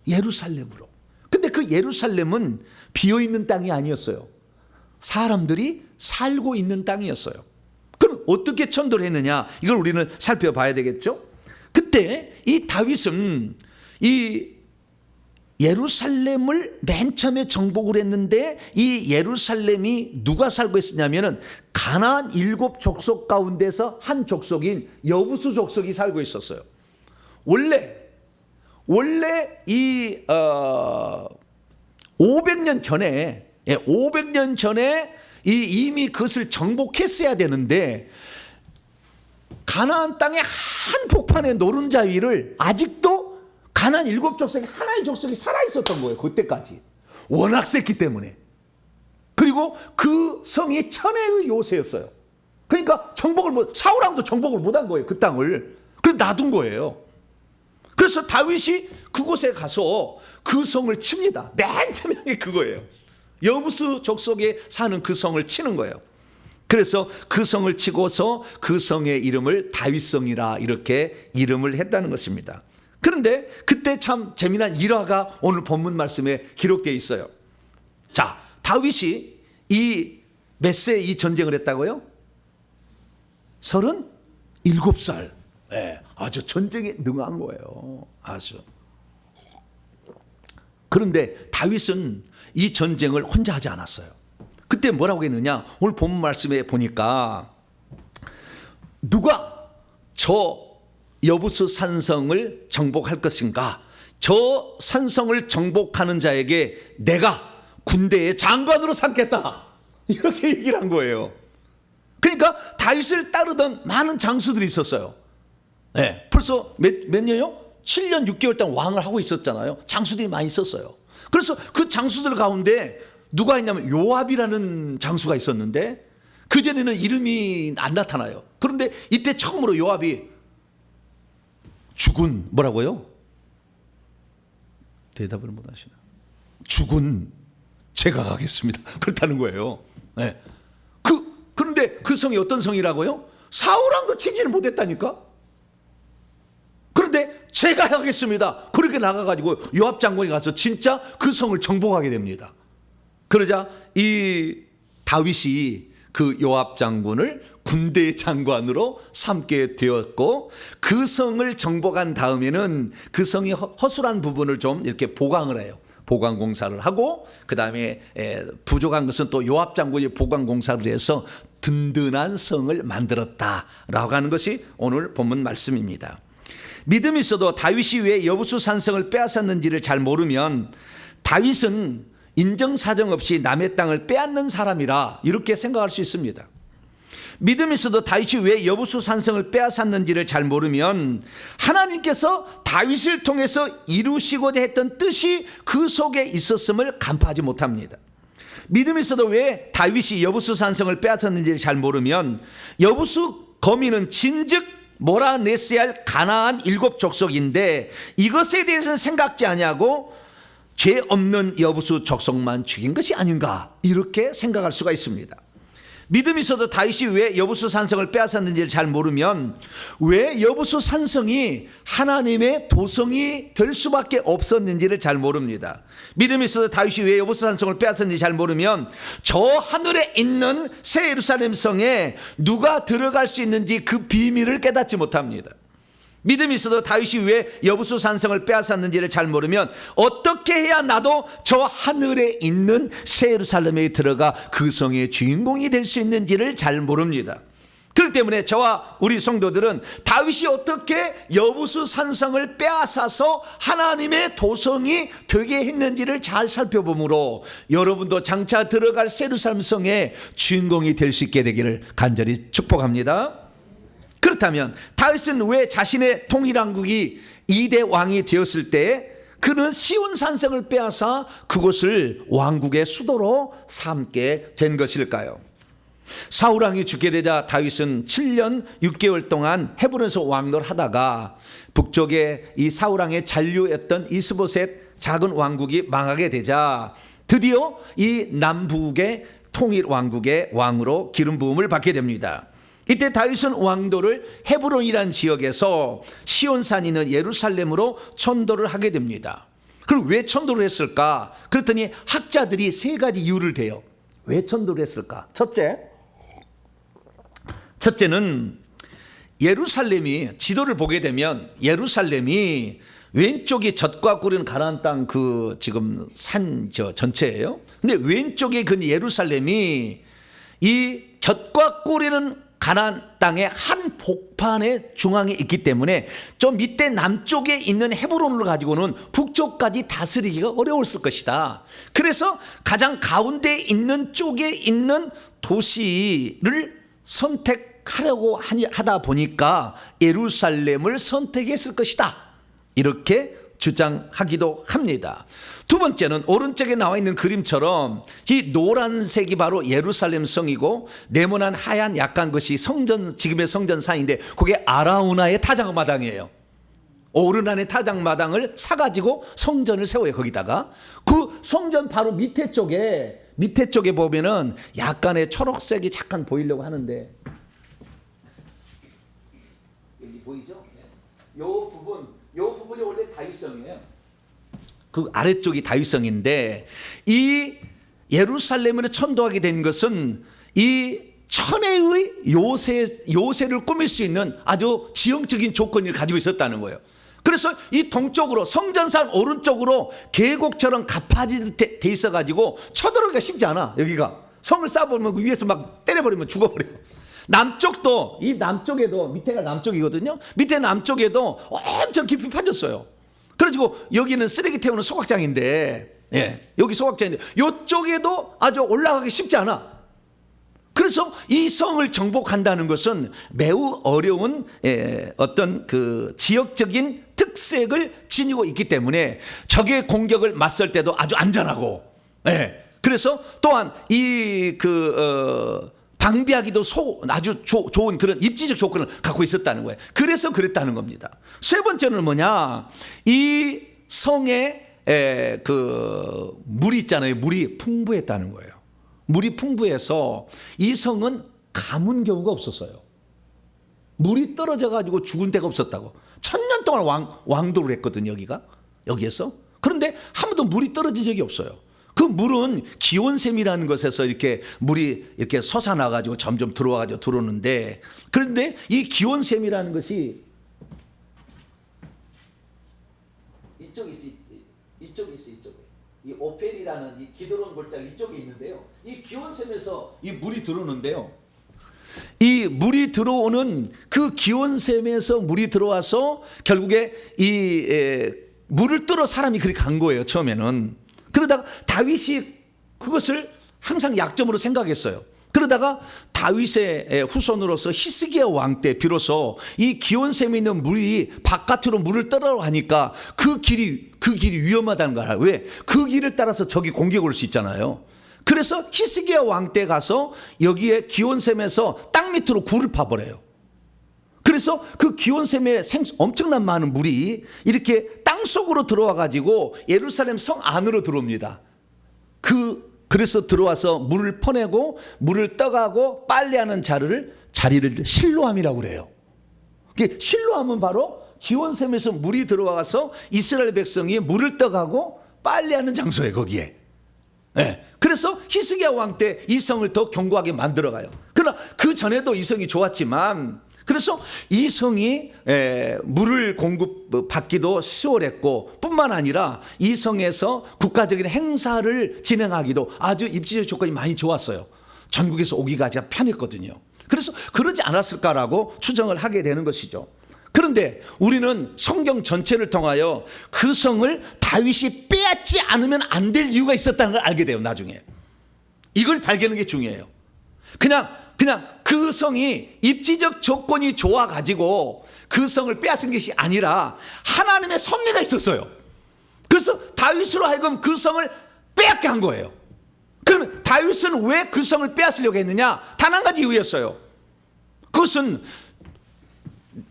예루살렘으로. 근데 그 예루살렘은 비어있는 땅이 아니었어요. 사람들이 살고 있는 땅이었어요. 그럼 어떻게 천도를 했느냐? 이걸 우리는 살펴봐야 되겠죠? 그때 이 다윗은 이 예루살렘을 맨 처음에 정복을 했는데, 이 예루살렘이 누가 살고 있었냐면은 가나안 7족속 가운데서 한 족속인 여부수 족속이 살고 있었어요. 원래 이 500년 전에 이미 그것을 정복했어야 되는데, 가나안 땅의 한 폭판의 노른자 위를 아직도 가나안 7족속이 하나의 족속이 살아있었던 거예요. 그때까지 워낙 셌기 때문에. 그리고 그 성이 천혜의 요새였어요. 그러니까 사울왕도 정복을 못한 거예요. 그 땅을. 그래서 놔둔 거예요. 그래서 다윗이 그곳에 가서 그 성을 칩니다. 맨 처음에 그거예요. 여부수 족속에 사는 그 성을 치는 거예요. 그래서 그 성을 치고서 그 성의 이름을 다윗성이라 이렇게 이름을 했다는 것입니다. 그런데 그때 참 재미난 일화가 오늘 본문 말씀에 기록되어 있어요. 자, 다윗이 몇 세 이 전쟁을 했다고요? 37살. 네, 아주 전쟁에 능한 거예요. 아주. 그런데 다윗은 이 전쟁을 혼자 하지 않았어요. 그때 뭐라고 했느냐? 오늘 본문 말씀에 보니까 누가 저 여부수 산성을 정복할 것인가? 저 산성을 정복하는 자에게 내가 군대의 장관으로 삼겠다. 이렇게 얘기를 한 거예요. 그러니까 다윗을 따르던 많은 장수들이 있었어요. 네, 벌써 몇 년요? 7년 6개월 동안 왕을 하고 있었잖아요. 장수들이 많이 있었어요. 그래서 그 장수들 가운데 누가 있냐면 요압이라는 장수가 있었는데 그전에는 이름이 안 나타나요. 그런데 이때 처음으로 요압이 죽은 뭐라고요? 대답을 못 하시나? 죽은 제가 가겠습니다. 그렇다는 거예요. 네. 그런데 그 성이 어떤 성이라고요? 사울왕도 치지를 못했다니까. 그런데 제가 하겠습니다. 그렇게 나가가지고 요압 장군이 가서 진짜 그 성을 정복하게 됩니다. 그러자 이 다윗이 그 요압 장군을 군대 장관으로 삼게 되었고 그 성을 정복한 다음에는 그 성이 허술한 부분을 좀 이렇게 보강을 해요. 보강 공사를 하고 그 다음에 부족한 것은 또 요압 장군이 보강 공사를 해서 든든한 성을 만들었다라고 하는 것이 오늘 본문 말씀입니다. 믿음이 있어도 다윗이 왜 여부수 산성을 빼앗았는지를 잘 모르면 다윗은 인정사정 없이 남의 땅을 빼앗는 사람이라 이렇게 생각할 수 있습니다. 믿음이 있어도 다윗이 왜 여부수 산성을 빼앗았는지를 잘 모르면 하나님께서 다윗을 통해서 이루시고자 했던 뜻이 그 속에 있었음을 간파하지 못합니다. 믿음이 있어도 왜 다윗이 여부수 산성을 빼앗았는지를 잘 모르면 여부수 거민은 진즉 모라내스할 가나안 7 족속인데 이것에 대해서는 생각지 아니하고 죄 없는 여부수 족속만 죽인 것이 아닌가 이렇게 생각할 수가 있습니다. 믿음이 있어도 다윗이 왜 여부수 산성을 빼앗았는지를 잘 모르면 왜 여부수 산성이 하나님의 도성이 될 수밖에 없었는지를 잘 모릅니다. 믿음이 있어도 다윗이 왜 여부수 산성을 빼앗았는지 잘 모르면 저 하늘에 있는 새 예루살렘 성에 누가 들어갈 수 있는지 그 비밀을 깨닫지 못합니다. 믿음이 있어도 다윗이 왜 여부수 산성을 빼앗았는지를 잘 모르면 어떻게 해야 나도 저 하늘에 있는 새 예루살렘에 들어가 그 성의 주인공이 될 수 있는지를 잘 모릅니다. 그렇기 때문에 저와 우리 성도들은 다윗이 어떻게 여부수 산성을 빼앗아서 하나님의 도성이 되게 했는지를 잘 살펴보므로 여러분도 장차 들어갈 새 예루살렘 성의 주인공이 될 수 있게 되기를 간절히 축복합니다. 그렇다면 다윗은 왜 자신의 통일왕국이 2대 왕이 되었을 때 그는 시온 산성을 빼앗아 그곳을 왕국의 수도로 삼게 된 것일까요? 사울왕이 죽게 되자 다윗은 7년 6개월 동안 헤브론에서 왕노하다가 북쪽에 이 사울왕의 잔류였던 이스보셋 작은 왕국이 망하게 되자 드디어 이 남북의 통일왕국의 왕으로 기름 부음을 받게 됩니다. 이때 다윗은 왕도를 헤브론이라는 지역에서 시온산이 있는 예루살렘으로 천도를 하게 됩니다. 그럼 왜 천도를 했을까? 그랬더니 학자들이 3가지 이유를 대요. 왜 천도를 했을까? 첫째는 예루살렘이 지도를 보게 되면 예루살렘이 왼쪽이 젖과 꿀은 가나안 땅 그 지금 산 전체예요. 근데 왼쪽에 그 예루살렘이 이 젖과 꿀이는 가나안 땅의 한 복판의 중앙에 있기 때문에 좀 밑에 남쪽에 있는 헤브론을 가지고는 북쪽까지 다스리기가 어려웠을 것이다. 그래서 가장 가운데 있는 쪽에 있는 도시를 선택하려고 하다 보니까 예루살렘을 선택했을 것이다. 이렇게 주장하기도 합니다. 두 번째는 오른쪽에 나와 있는 그림처럼 이 노란색이 바로 예루살렘 성이고 네모난 하얀 약간 것이 성전, 지금의 성전사인데 그게 아라우나의 타작마당이에요. 오르난의 타작마당을 사가지고 성전을 세워요. 거기다가 그 성전 바로 밑에 쪽에 보면은 약간의 초록색이 잠깐 보이려고 하는데 여기 보이죠? 요 부분이 원래 다윗성이에요. 그 아래쪽이 다윗성인데 이 예루살렘으로 천도하게 된 것은 이 천혜의 요새를 꾸밀 수 있는 아주 지형적인 조건을 가지고 있었다는 거예요. 그래서 이 동쪽으로 성전산 오른쪽으로 계곡처럼 가파지 돼 있어가지고 쳐들어가기가 쉽지 않아. 여기가 성을 쌓아보면 위에서 막 때려버리면 죽어버려요. 남쪽도 이 남쪽에도 밑에가 남쪽이거든요. 밑에 남쪽에도 엄청 깊이 파졌어요. 그래가지고 여기는 쓰레기 태우는 소각장인데, 여기 소각장인데 이쪽에도 아주 올라가기 쉽지 않아. 그래서 이 성을 정복한다는 것은 매우 어려운 어떤 그 지역적인 특색을 지니고 있기 때문에 적의 공격을 맞설 때도 아주 안전하고, 그래서 또한 이 방비하기도 아주 좋은 그런 입지적 조건을 갖고 있었다는 거예요. 그래서 그랬다는 겁니다. 세 번째는 뭐냐? 이 성에 그 물이 있잖아요. 물이 풍부했다는 거예요. 물이 풍부해서 이 성은 가문 경우가 없었어요. 물이 떨어져 가지고 죽은 데가 없었다고. 1000년 동안 왕도를 했거든요. 여기에서. 그런데 한 번도 물이 떨어진 적이 없어요. 그 물은 기온샘이라는 것에서 이렇게 물이 이렇게 솟아나 가지고 점점 들어와 가지고 들어오는데, 그런데 이 기온샘이라는 것이 이쪽에 있어요. 이 오펠이라는 이 기드론 골짜기 이쪽에 있는데요. 이 기온샘에서 이 물이 들어오는데요. 이 물이 들어오는 그 기온샘에서 물이 들어와서 결국에 이 물을 뚫어 사람이 그렇게 간 거예요. 처음에는. 그러다가 다윗이 그것을 항상 약점으로 생각했어요. 그러다가 다윗의 후손으로서 히스기야 왕 때 비로소 이 기온샘에 있는 물이 바깥으로 물을 따라가니까 그 길이 위험하다는 거야. 왜? 그 길을 따라서 적이 공격을 올 수 있잖아요. 그래서 히스기야 왕 때 가서 여기에 기온샘에서 땅 밑으로 굴을 파버려요. 그래서 그 기온샘에 엄청난 많은 물이 이렇게 땅 속으로 들어와 가지고 예루살렘 성 안으로 들어옵니다. 그래서 들어와서 물을 퍼내고 물을 떠가고 빨래하는 자리를 실로암이라고 그래요. 실로암은 바로 기온샘에서 물이 들어와서 이스라엘 백성이 물을 떠가고 빨래하는 장소예요. 거기에. 그래서 히스기야 왕 때 이 성을 더 견고하게 만들어가요. 그러나 그 전에도 이 성이 좋았지만, 그래서 이 성이 물을 공급받기도 수월했고, 뿐만 아니라 이 성에서 국가적인 행사를 진행하기도 아주 입지적 조건이 많이 좋았어요. 전국에서 오기가 아주 편했거든요. 그래서 그러지 않았을까라고 추정을 하게 되는 것이죠. 그런데 우리는 성경 전체를 통하여 그 성을 다윗이 빼앗지 않으면 안 될 이유가 있었다는 걸 알게 돼요. 나중에 이걸 발견하는 게 중요해요. 그냥 그 성이 입지적 조건이 좋아가지고 그 성을 빼앗은 것이 아니라 하나님의 섭리가 있었어요. 그래서 다윗으로 하여금 그 성을 빼앗게 한 거예요. 그러면 다윗은 왜 그 성을 빼앗으려고 했느냐? 단 한 가지 이유였어요. 그것은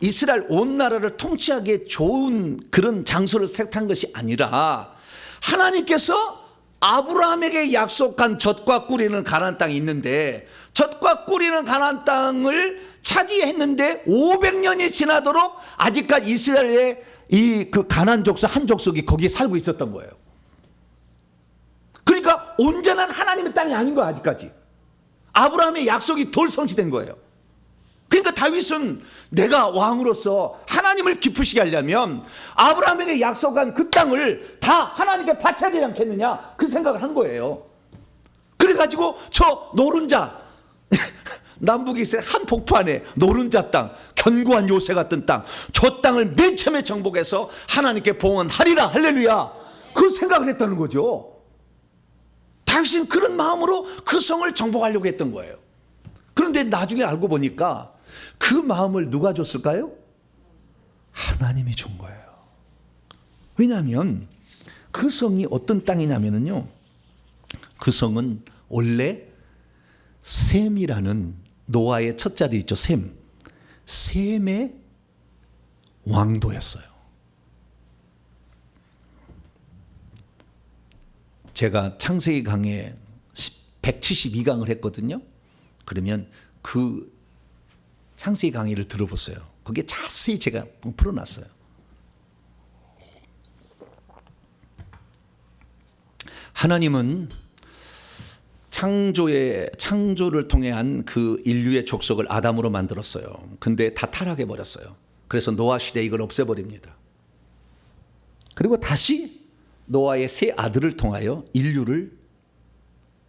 이스라엘 온 나라를 통치하기에 좋은 그런 장소를 택한 것이 아니라 하나님께서 아브라함에게 약속한 젖과 꿀이는 가나안 땅이 있는데, 젖과 꿀이는 가나안 땅을 차지했는데 500년이 지나도록 아직까지 이스라엘의 그 가나안 족속 한 족속이 거기에 살고 있었던 거예요. 그러니까 온전한 하나님의 땅이 아닌 거야. 아직까지 아브라함의 약속이 덜 성취된 거예요. 그러니까 다윗은 내가 왕으로서 하나님을 기쁘시게 하려면 아브라함에게 약속한 그 땅을 다 하나님께 바쳐야 되지 않겠느냐, 그 생각을 한 거예요. 그래가지고 저 노른자 남북에 있어요. 한 폭포 안에 노른자 땅, 견고한 요새 같은 땅, 저 땅을 맨 처음에 정복해서 하나님께 봉헌하리라. 할렐루야. 그 생각을 했다는 거죠. 다윗은 그런 마음으로 그 성을 정복하려고 했던 거예요. 그런데 나중에 알고 보니까 그 마음을 누가 줬을까요? 하나님이 준 거예요. 왜냐하면 그 성이 어떤 땅이냐면요, 그 성은 원래 셈이라는 노아의 첫째 아들 있죠. 셈의 왕도였어요. 제가 창세기 강의 172강을 했거든요. 그러면 그 창세기 강의를 들어보세요. 거기에 자세히 제가 풀어놨어요. 하나님은 창조를 통해 한 그 인류의 족속을 아담으로 만들었어요. 근데 다 타락해 버렸어요. 그래서 노아 시대에 이걸 없애버립니다. 그리고 다시 노아의 세 아들을 통하여 인류를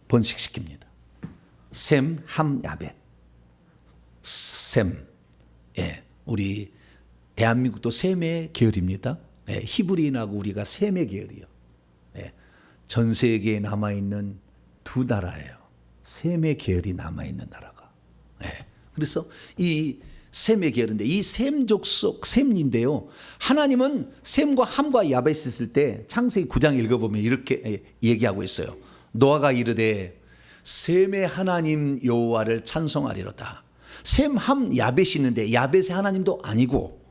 번식시킵니다. 셈, 함, 야벳. 셈, 예, 우리 대한민국도 셈의 계열입니다. 예, 히브리인하고 우리가 셈의 계열이요. 예, 전 세계에 남아있는 두 나라예요. 셈의 계열이 남아있는 나라가. 예, 그래서 이 셈의 계열인데 이 셈 족속 셈인데요. 하나님은 셈과 함과 야벳이 있을 때 창세기 9장 읽어보면 이렇게 얘기하고 있어요. 노아가 이르되 셈의 하나님 여호와를 찬송하리로다. 셈, 함, 야벳이 있는데 야벳의 하나님도 아니고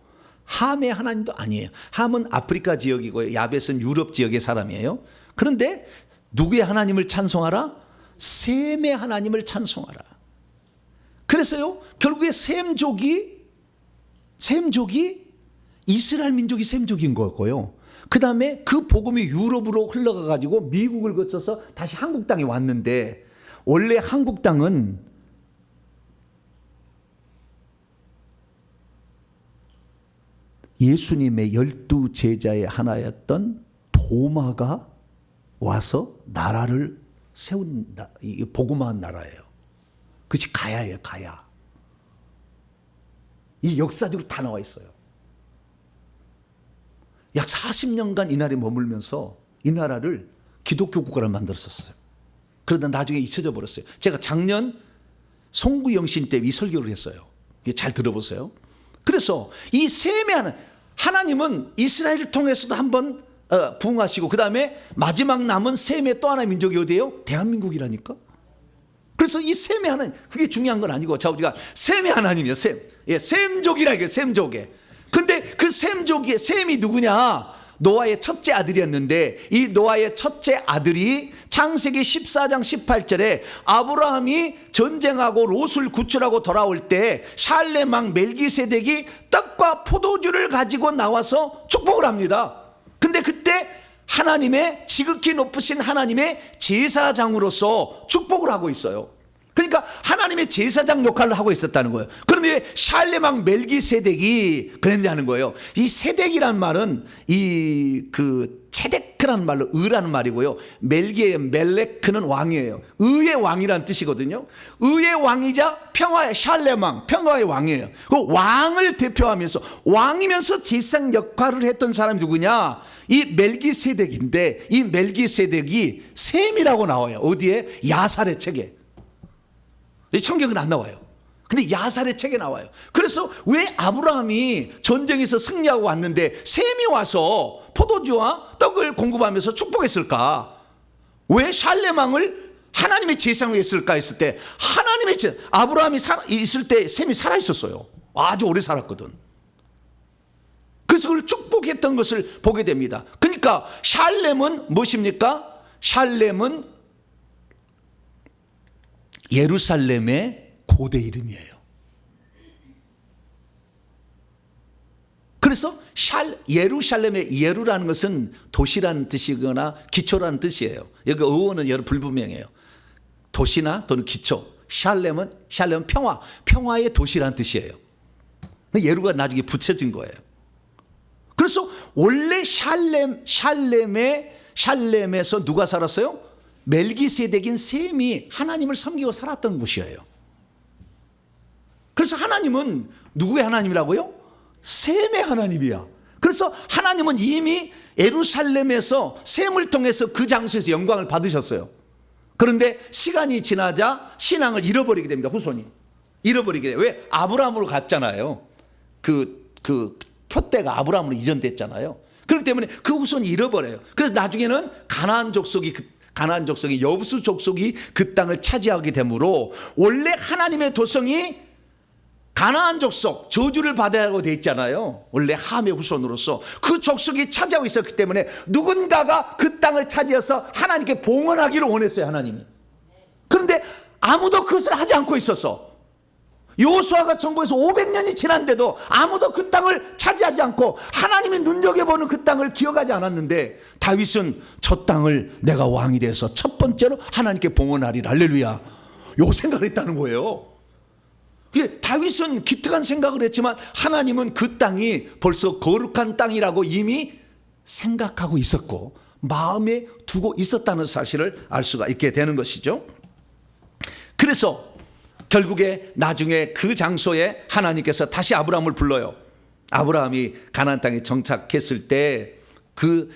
함의 하나님도 아니에요. 함은 아프리카 지역이고요. 야벳은 유럽 지역의 사람이에요. 그런데 누구의 하나님을 찬송하라? 셈의 하나님을 찬송하라. 그래서요, 결국에 셈족이 이스라엘 민족이 셈족인 거고요. 그 다음에 그 복음이 유럽으로 흘러가 가지고 미국을 거쳐서 다시 한국 땅에 왔는데, 원래 한국 땅은 예수님의 12 제자의 하나였던 도마가 와서 나라를 세운 복음화한 나라예요. 그것이 가야예요, 가야. 이 역사적으로 다 나와 있어요. 약 40년간 이 나라에 머물면서 이 나라를 기독교 국가를 만들었었어요. 그러다 나중에 잊혀져 버렸어요. 제가 작년 송구영신 때 이 설교를 했어요. 잘 들어보세요. 그래서 이 셈의 하나님은 이스라엘을 통해서도 한번 부흥하시고, 그 다음에 마지막 남은 셈의 또 하나의 민족이 어디예요? 대한민국이라니까. 그래서 이 셈의 하나님, 그게 중요한 건 아니고, 자, 우리가 셈의 하나님이에요. 셈. 예, 셈족이라 이게 셈족에. 근데 그 셈족이, 셈이 누구냐? 노아의 첫째 아들이었는데, 이 노아의 첫째 아들이 창세기 14장 18절에 아브라함이 전쟁하고 롯을 구출하고 돌아올 때 샬렘 왕 멜기세덱이 떡과 포도주를 가지고 나와서 축복을 합니다. 근데 그때 하나님의 지극히 높으신 하나님의 제사장으로서 축복을 하고 있어요. 그러니까 하나님의 제사장 역할을 하고 있었다는 거예요. 그럼 왜 샬렘 왕 멜기세덱이 그랬냐는 거예요. 이 세덱이란 말은 체데크라는 말로 의라는 말이고요. 멜레크는 왕이에요. 의의 왕이란 뜻이거든요. 의의 왕이자 평화의 샬렘 왕, 평화의 왕이에요. 그 왕을 대표하면서 왕이면서 제사장 역할을 했던 사람이 누구냐? 이 멜기세덱인데, 이 멜기세덱이 셈이라고 나와요. 어디에? 야살의 책에. 성경은 안 나와요. 근데 야살의 책에 나와요. 그래서 왜 아브라함이 전쟁에서 승리하고 왔는데 셈이 와서 포도주와 떡을 공급하면서 축복했을까? 왜 샬렘 왕을 하나님의 제사장으로 했을까 했을 때, 하나님의 아브라함이 있을 때 셈이 살아 있었어요. 아주 오래 살았거든. 그래서 그걸 축복했던 것을 보게 됩니다. 그러니까 샬렘은 무엇입니까? 샬렘은 예루살렘의 고대 이름이에요. 그래서 예루살렘의 예루라는 것은 도시라는 뜻이거나 기초라는 뜻이에요. 여기 어원은 여러 불분명해요. 도시나 또는 기초. 샬렘은 평화의 도시라는 뜻이에요. 예루가 나중에 붙여진 거예요. 그래서 원래 샬렘에서 누가 살았어요? 멜기세덱인 셈이 하나님을 섬기고 살았던 곳이에요. 그래서 하나님은 누구의 하나님이라고요? 셈의 하나님이야. 그래서 하나님은 이미 예루살렘에서 셈을 통해서 그 장소에서 영광을 받으셨어요. 그런데 시간이 지나자 신앙을 잃어버리게 됩니다. 후손이 잃어버리게 돼요. 왜? 아브라함으로 갔잖아요. 그 표대가 아브라함으로 이전됐잖아요. 그렇기 때문에 그 후손이 잃어버려요. 그래서 나중에는 가나안 족속이 여부수 족속이 그 땅을 차지하게 되므로 원래 하나님의 도성이 가나안 족속 저주를 받아야 하고 돼 있잖아요. 원래 함의 후손으로서 그 족속이 차지하고 있었기 때문에 누군가가 그 땅을 차지해서 하나님께 봉헌하기를 원했어요. 하나님이. 그런데 아무도 그것을 하지 않고 있었어. 여호수아가 정복해서 500년이 지났는데도 아무도 그 땅을 차지하지 않고 하나님이 눈여겨보는 그 땅을 기억하지 않았는데, 다윗은 저 땅을 내가 왕이 돼서 첫 번째로 하나님께 봉헌하리라, 할렐루야, 요 생각을 했다는 거예요. 다윗은 기특한 생각을 했지만 하나님은 그 땅이 벌써 거룩한 땅이라고 이미 생각하고 있었고 마음에 두고 있었다는 사실을 알 수가 있게 되는 것이죠. 그래서 결국에 나중에 그 장소에 하나님께서 다시 아브라함을 불러요. 아브라함이 가나안 땅에 정착했을 때 그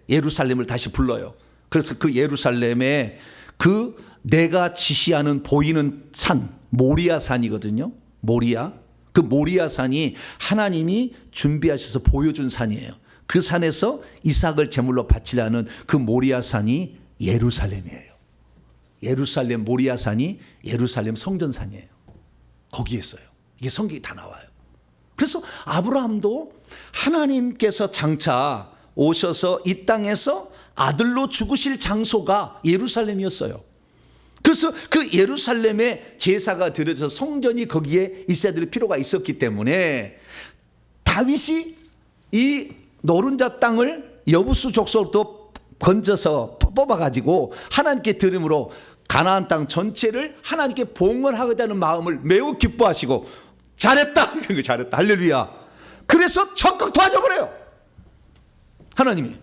예루살렘을 다시 불러요. 그래서 그 예루살렘에 그 내가 지시하는 보이는 산, 모리아 산이거든요. 모리아. 그 모리아 산이 하나님이 준비하셔서 보여준 산이에요. 그 산에서 이삭을 제물로 바치려는 그 모리아 산이 예루살렘이에요. 예루살렘 모리아 산이 예루살렘 성전산이에요. 거기에 있어요. 이게 성경이 다 나와요. 그래서 아브라함도 하나님께서 장차 오셔서 이 땅에서 아들로 죽으실 장소가 예루살렘이었어요. 그래서 그 예루살렘에 제사가 드려져서 성전이 거기에 있어야 될 필요가 있었기 때문에 다윗이 이 노른자 땅을 여부수 족속으로 건져서 뽑아가지고 하나님께 드림으로 가나안 땅 전체를 하나님께 봉헌하고자 하는 마음을 매우 기뻐하시고 잘했다, 잘했다, 할렐루야. 그래서 적극 도와줘버려요. 하나님이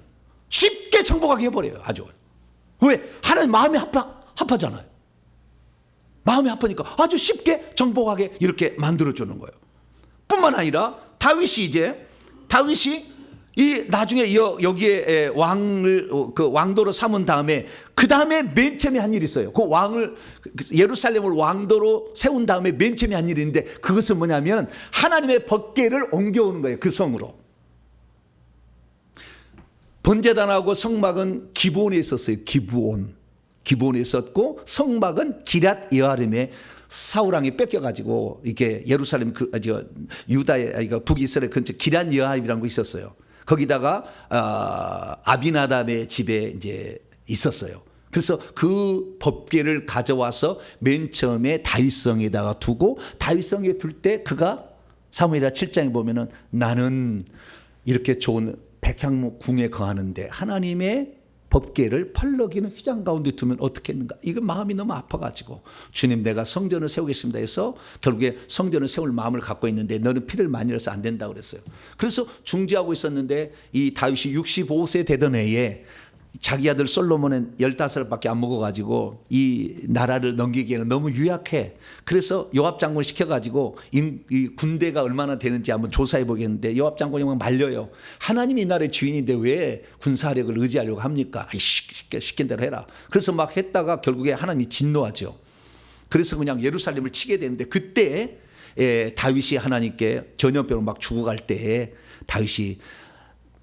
쉽게 정복하게 해버려요. 아주. 왜? 하나님 마음이 합하잖아요. 마음이 아프니까 아주 쉽게 정복하게 이렇게 만들어주는 거예요. 뿐만 아니라 다윗이 이 나중에 여기에 그 왕도로 삼은 다음에 그 다음에 맨 처음에 한 일이 있어요. 그 왕을 예루살렘을 왕도로 세운 다음에 맨 처음에 한 일이 있는데 그것은 뭐냐면 하나님의 법궤를 옮겨오는 거예요. 그 성으로. 번제단하고 성막은 기브온에 있었어요. 기브온에 있었고 성막은 기럇 여아림에 사울 왕이 뺏겨가지고 이게 예루살렘 유다의 북이스라엘 근처 기럇 여아림이라는 거 있었어요. 거기다가 아비나답의 집에 이제 있었어요. 그래서 그 법궤를 가져와서 맨 처음에 다윗성에다가 두고 다윗성에 둘 때 그가 사무엘하 7장에 보면은 나는 이렇게 좋은 백향목 궁에 거하는데 하나님의 법궤를 펄럭이는 휘장 가운데 두면 어떻겠는가? 이거 마음이 너무 아파가지고 주님 내가 성전을 세우겠습니다 해서 결국에 성전을 세울 마음을 갖고 있는데 너는 피를 많이 흘려서 안 된다고 그랬어요. 그래서 중지하고 있었는데 이 다윗이 65세 되던 해에 자기 아들 솔로몬은 15살밖에 안 먹어가지고 이 나라를 넘기기에는 너무 유약해. 그래서 요압 장군을 시켜가지고 이 군대가 얼마나 되는지 한번 조사해 보겠는데 요압 장군이 막 말려요. 하나님이 이 나라의 주인인데 왜 군사력을 의지하려고 합니까? 시킨 대로 해라. 그래서 막 했다가 결국에 하나님이 진노하죠. 그래서 그냥 예루살렘을 치게 되는데 그때 다윗이 하나님께 전염병을 막 죽어갈 때 다윗이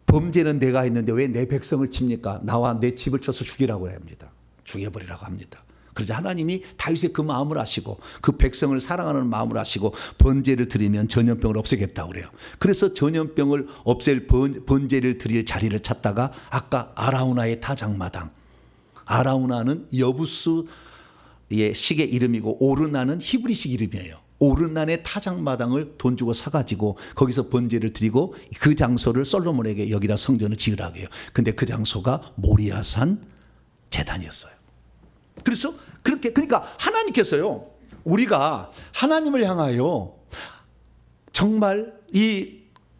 범죄는 내가 했는데 왜 내 백성을 칩니까? 나와 내 집을 쳐서 죽이라고 합니다. 죽여버리라고 합니다. 그러자 하나님이 다윗의 그 마음을 아시고 그 백성을 사랑하는 마음을 아시고 번제를 드리면 전염병을 없애겠다고 그래요. 그래서 전염병을 없앨 번제를 드릴 자리를 찾다가 아까 아라우나의 타작마당, 아라우나는 여부수의 식의 이름이고 오르나는 히브리식 이름이에요. 오르난의 타작마당을 돈 주고 사가지고 거기서 번제를 드리고 그 장소를 솔로몬에게 여기다 성전을 지으라고 해요. 근데 그 장소가 모리아산 제단이었어요. 그래서 그러니까 하나님께서요, 우리가 하나님을 향하여 정말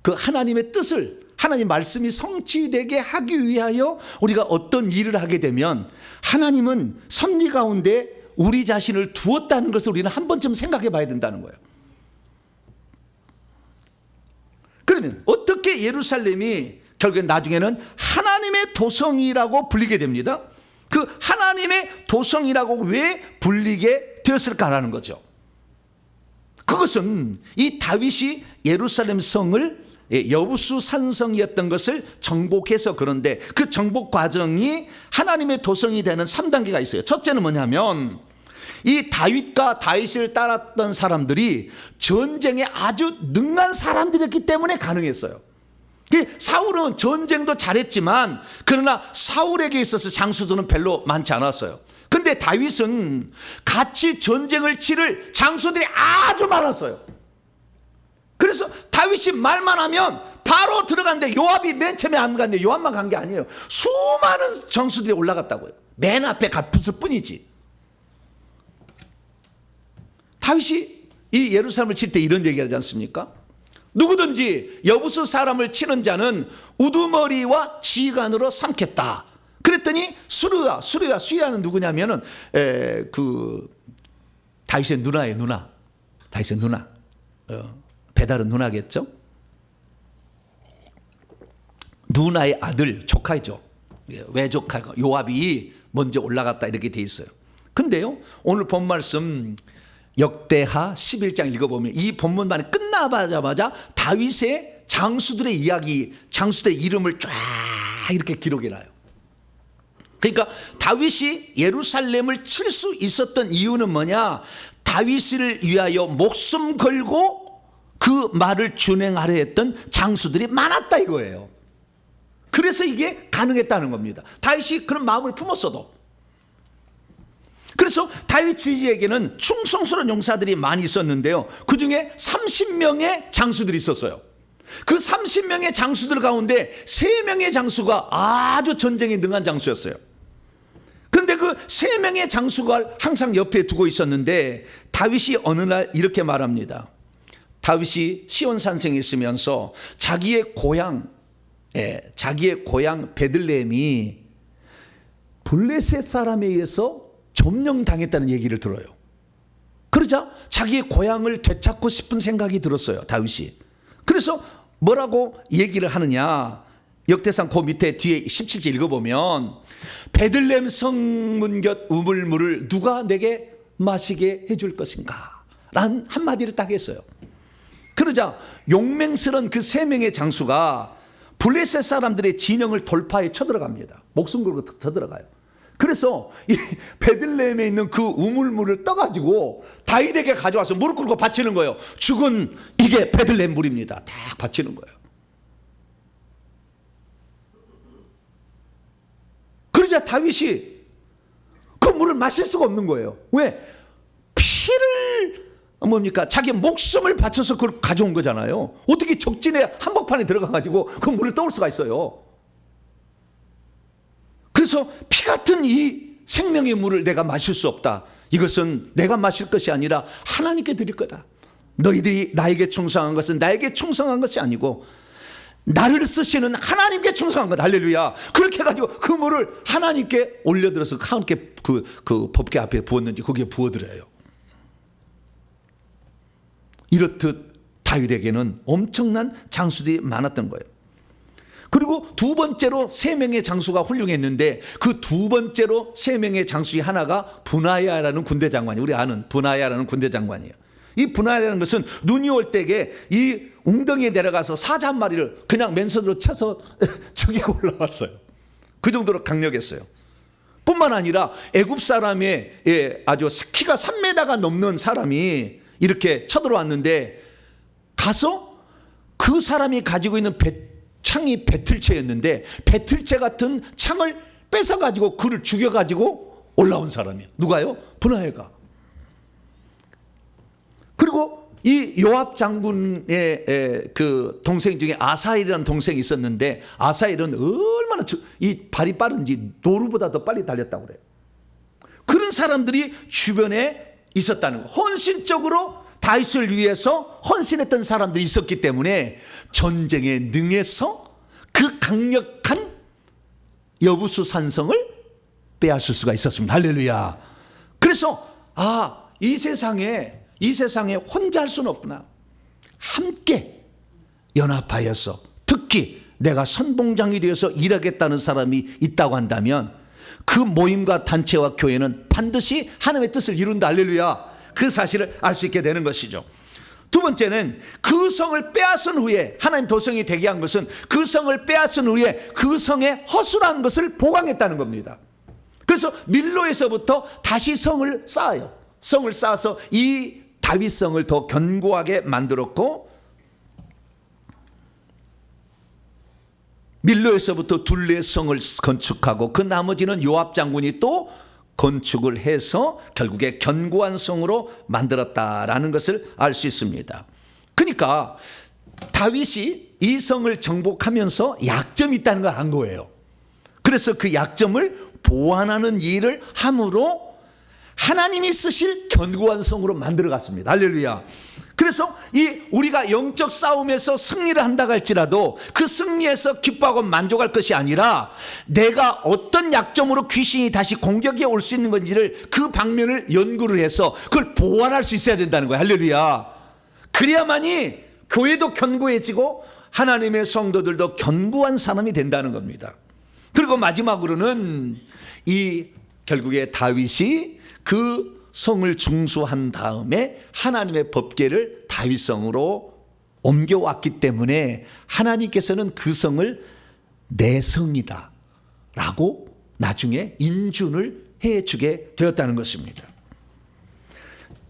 그 하나님의 뜻을, 하나님 말씀이 성취되게 하기 위하여 우리가 어떤 일을 하게 되면 하나님은 섭리 가운데 우리 자신을 두었다는 것을 우리는 한 번쯤 생각해 봐야 된다는 거예요. 그러면 어떻게 예루살렘이 결국에 나중에는 하나님의 도성이라고 불리게 됩니다. 그 하나님의 도성이라고 왜 불리게 되었을까라는 거죠. 그것은 이 다윗이 예루살렘 성을 여부수 산성이었던 것을 정복해서 그런데 그 정복 과정이 하나님의 도성이 되는 3단계가 있어요. 첫째는 뭐냐면 이 다윗과 다윗을 따랐던 사람들이 전쟁에 아주 능한 사람들이었기 때문에 가능했어요. 사울은 전쟁도 잘했지만 그러나 사울에게 있어서 장수들은 별로 많지 않았어요. 근데 다윗은 같이 전쟁을 치를 장수들이 아주 많았어요. 그래서 다윗이 말만 하면 바로 들어갔는데 요압이 맨 처음에 안 갔는데 요압만 간 게 아니에요. 수많은 장수들이 올라갔다고요. 맨 앞에 갔을 뿐이지. 다윗이 이 예루살렘을 칠 때 이런 얘기를 하지 않습니까? 누구든지 여부수 사람을 치는 자는 우두머리와 지간으로 삼겠다. 그랬더니 수르야는 누구냐면은 다윗의 누나예요. 다윗의 누나. 베달은 누나겠죠. 누나의 아들, 조카죠. 외조카가 요압이 먼저 올라갔다 이렇게 돼 있어요. 근데요, 오늘 본 말씀 역대하 11장 읽어보면 이 본문만이 끝나자마자 다윗의 장수들의 이야기, 장수들의 이름을 쫙 이렇게 기록해놔요. 그러니까 다윗이 예루살렘을 칠 수 있었던 이유는 뭐냐? 다윗을 위하여 목숨 걸고 그 말을 준행하려 했던 장수들이 많았다 이거예요. 그래서 이게 가능했다는 겁니다. 다윗이 그런 마음을 품었어도. 그래서 다윗 주지에게는 충성스러운 용사들이 많이 있었는데요. 그 중에 30명의 장수들이 있었어요. 그 30명의 장수들 가운데 3명의 장수가 아주 전쟁에 능한 장수였어요. 그런데 그 3명의 장수가 항상 옆에 두고 있었는데 다윗이 어느 날 이렇게 말합니다. 다윗이 시온 산성에 있으면서 자기의 고향 베들레헴이 블레셋 사람에 의해서 점령당했다는 얘기를 들어요. 그러자 자기의 고향을 되찾고 싶은 생각이 들었어요, 다윗이. 그래서 뭐라고 얘기를 하느냐? 역대상 그 밑에 뒤에 17절 읽어보면 베들레헴 성문 곁 우물물을 누가 내게 마시게 해줄 것인가? 라는 한마디를 딱 했어요. 그러자 용맹스러운 그 3명의 장수가 블레셋 사람들의 진영을 돌파해 쳐들어갑니다. 목숨 걸고 쳐들어가요. 그래서 이 베들레헴에 있는 그 우물물을 떠가지고 다윗에게 가져와서 무릎 꿇고 바치는 거예요. 죽은 이게 베들레헴 물입니다. 딱 바치는 거예요. 그러자 다윗이 그 물을 마실 수가 없는 거예요. 왜? 피를 자기 목숨을 바쳐서 그걸 가져온 거잖아요. 어떻게 적진에 한복판에 들어가가지고 그 물을 떠올 수가 있어요. 그래서 피 같은 이 생명의 물을 내가 마실 수 없다. 이것은 내가 마실 것이 아니라 하나님께 드릴 거다. 너희들이 나에게 충성한 것은 나에게 충성한 것이 아니고 나를 쓰시는 하나님께 충성한 것. 할렐루야. 그렇게 해가지고 그 물을 하나님께 올려들어서 하나님께 그 법궤 앞에 부었는지 거기에 부어드려요. 이렇듯 다윗에게는 엄청난 장수들이 많았던 거예요. 그리고 두 번째로 3명의 장수가 훌륭했는데 그 두 번째로 3명의 장수 중에 하나가 분하야라는 군대 장관이에요. 우리 아는 분하야라는 군대 장관이에요. 이 분하야라는 것은 눈이 올 때에 이 웅덩이에 내려가서 사자 한 마리를 그냥 맨손으로 쳐서 죽이고 올라왔어요. 그 정도로 강력했어요. 뿐만 아니라 애굽 사람의 아주 키가 3m가 넘는 사람이 이렇게 쳐들어왔는데 가서 그 사람이 가지고 있는 창이 배틀채였는데 배틀채 같은 창을 뺏어가지고 그를 죽여가지고 올라온 사람이에요. 누가요? 분하야가. 그리고 이 요압 장군의 그 동생 중에 아사엘이라는 동생이 있었는데 아사엘은 얼마나 이 발이 빠른지 노루보다 더 빨리 달렸다고 그래요. 그런 사람들이 주변에 있었다는 거. 헌신적으로 다윗을 위해서 헌신했던 사람들이 있었기 때문에 전쟁에 능해서 그 강력한 여부수 산성을 빼앗을 수가 있었습니다. 할렐루야. 그래서 이 세상에 혼자 할 수는 없구나. 함께 연합하여서 특히 내가 선봉장이 되어서 일하겠다는 사람이 있다고 한다면 그 모임과 단체와 교회는 반드시 하나님의 뜻을 이룬다. 할렐루야. 그 사실을 알 수 있게 되는 것이죠. 두 번째는 그 성을 빼앗은 후에 하나님 도성이 되게 한 것은 그 성을 빼앗은 후에 그 성에 허술한 것을 보강했다는 겁니다. 그래서 밀로에서부터 다시 성을 쌓아요. 성을 쌓아서 이 다윗성을 더 견고하게 만들었고, 밀로에서부터 둘레 성을 건축하고 그 나머지는 요압 장군이 또 건축을 해서 결국에 견고한 성으로 만들었다라는 것을 알 수 있습니다. 그러니까 다윗이 이 성을 정복하면서 약점이 있다는 걸 안 거예요. 그래서 그 약점을 보완하는 일을 함으로 하나님이 쓰실 견고한 성으로 만들어 갔습니다. 할렐루야. 그래서 우리가 영적 싸움에서 승리를 한다고 할지라도 그 승리에서 기뻐하고 만족할 것이 아니라 내가 어떤 약점으로 귀신이 다시 공격해 올 수 있는 건지를 그 방면을 연구를 해서 그걸 보완할 수 있어야 된다는 거예요. 할렐루야. 그래야만이 교회도 견고해지고 하나님의 성도들도 견고한 사람이 된다는 겁니다. 그리고 마지막으로는 결국에 다윗이 그 성을 중수한 다음에 하나님의 법궤를 다윗성으로 옮겨왔기 때문에 하나님께서는 그 성을 내 성이다 라고 나중에 인준을 해주게 되었다는 것입니다.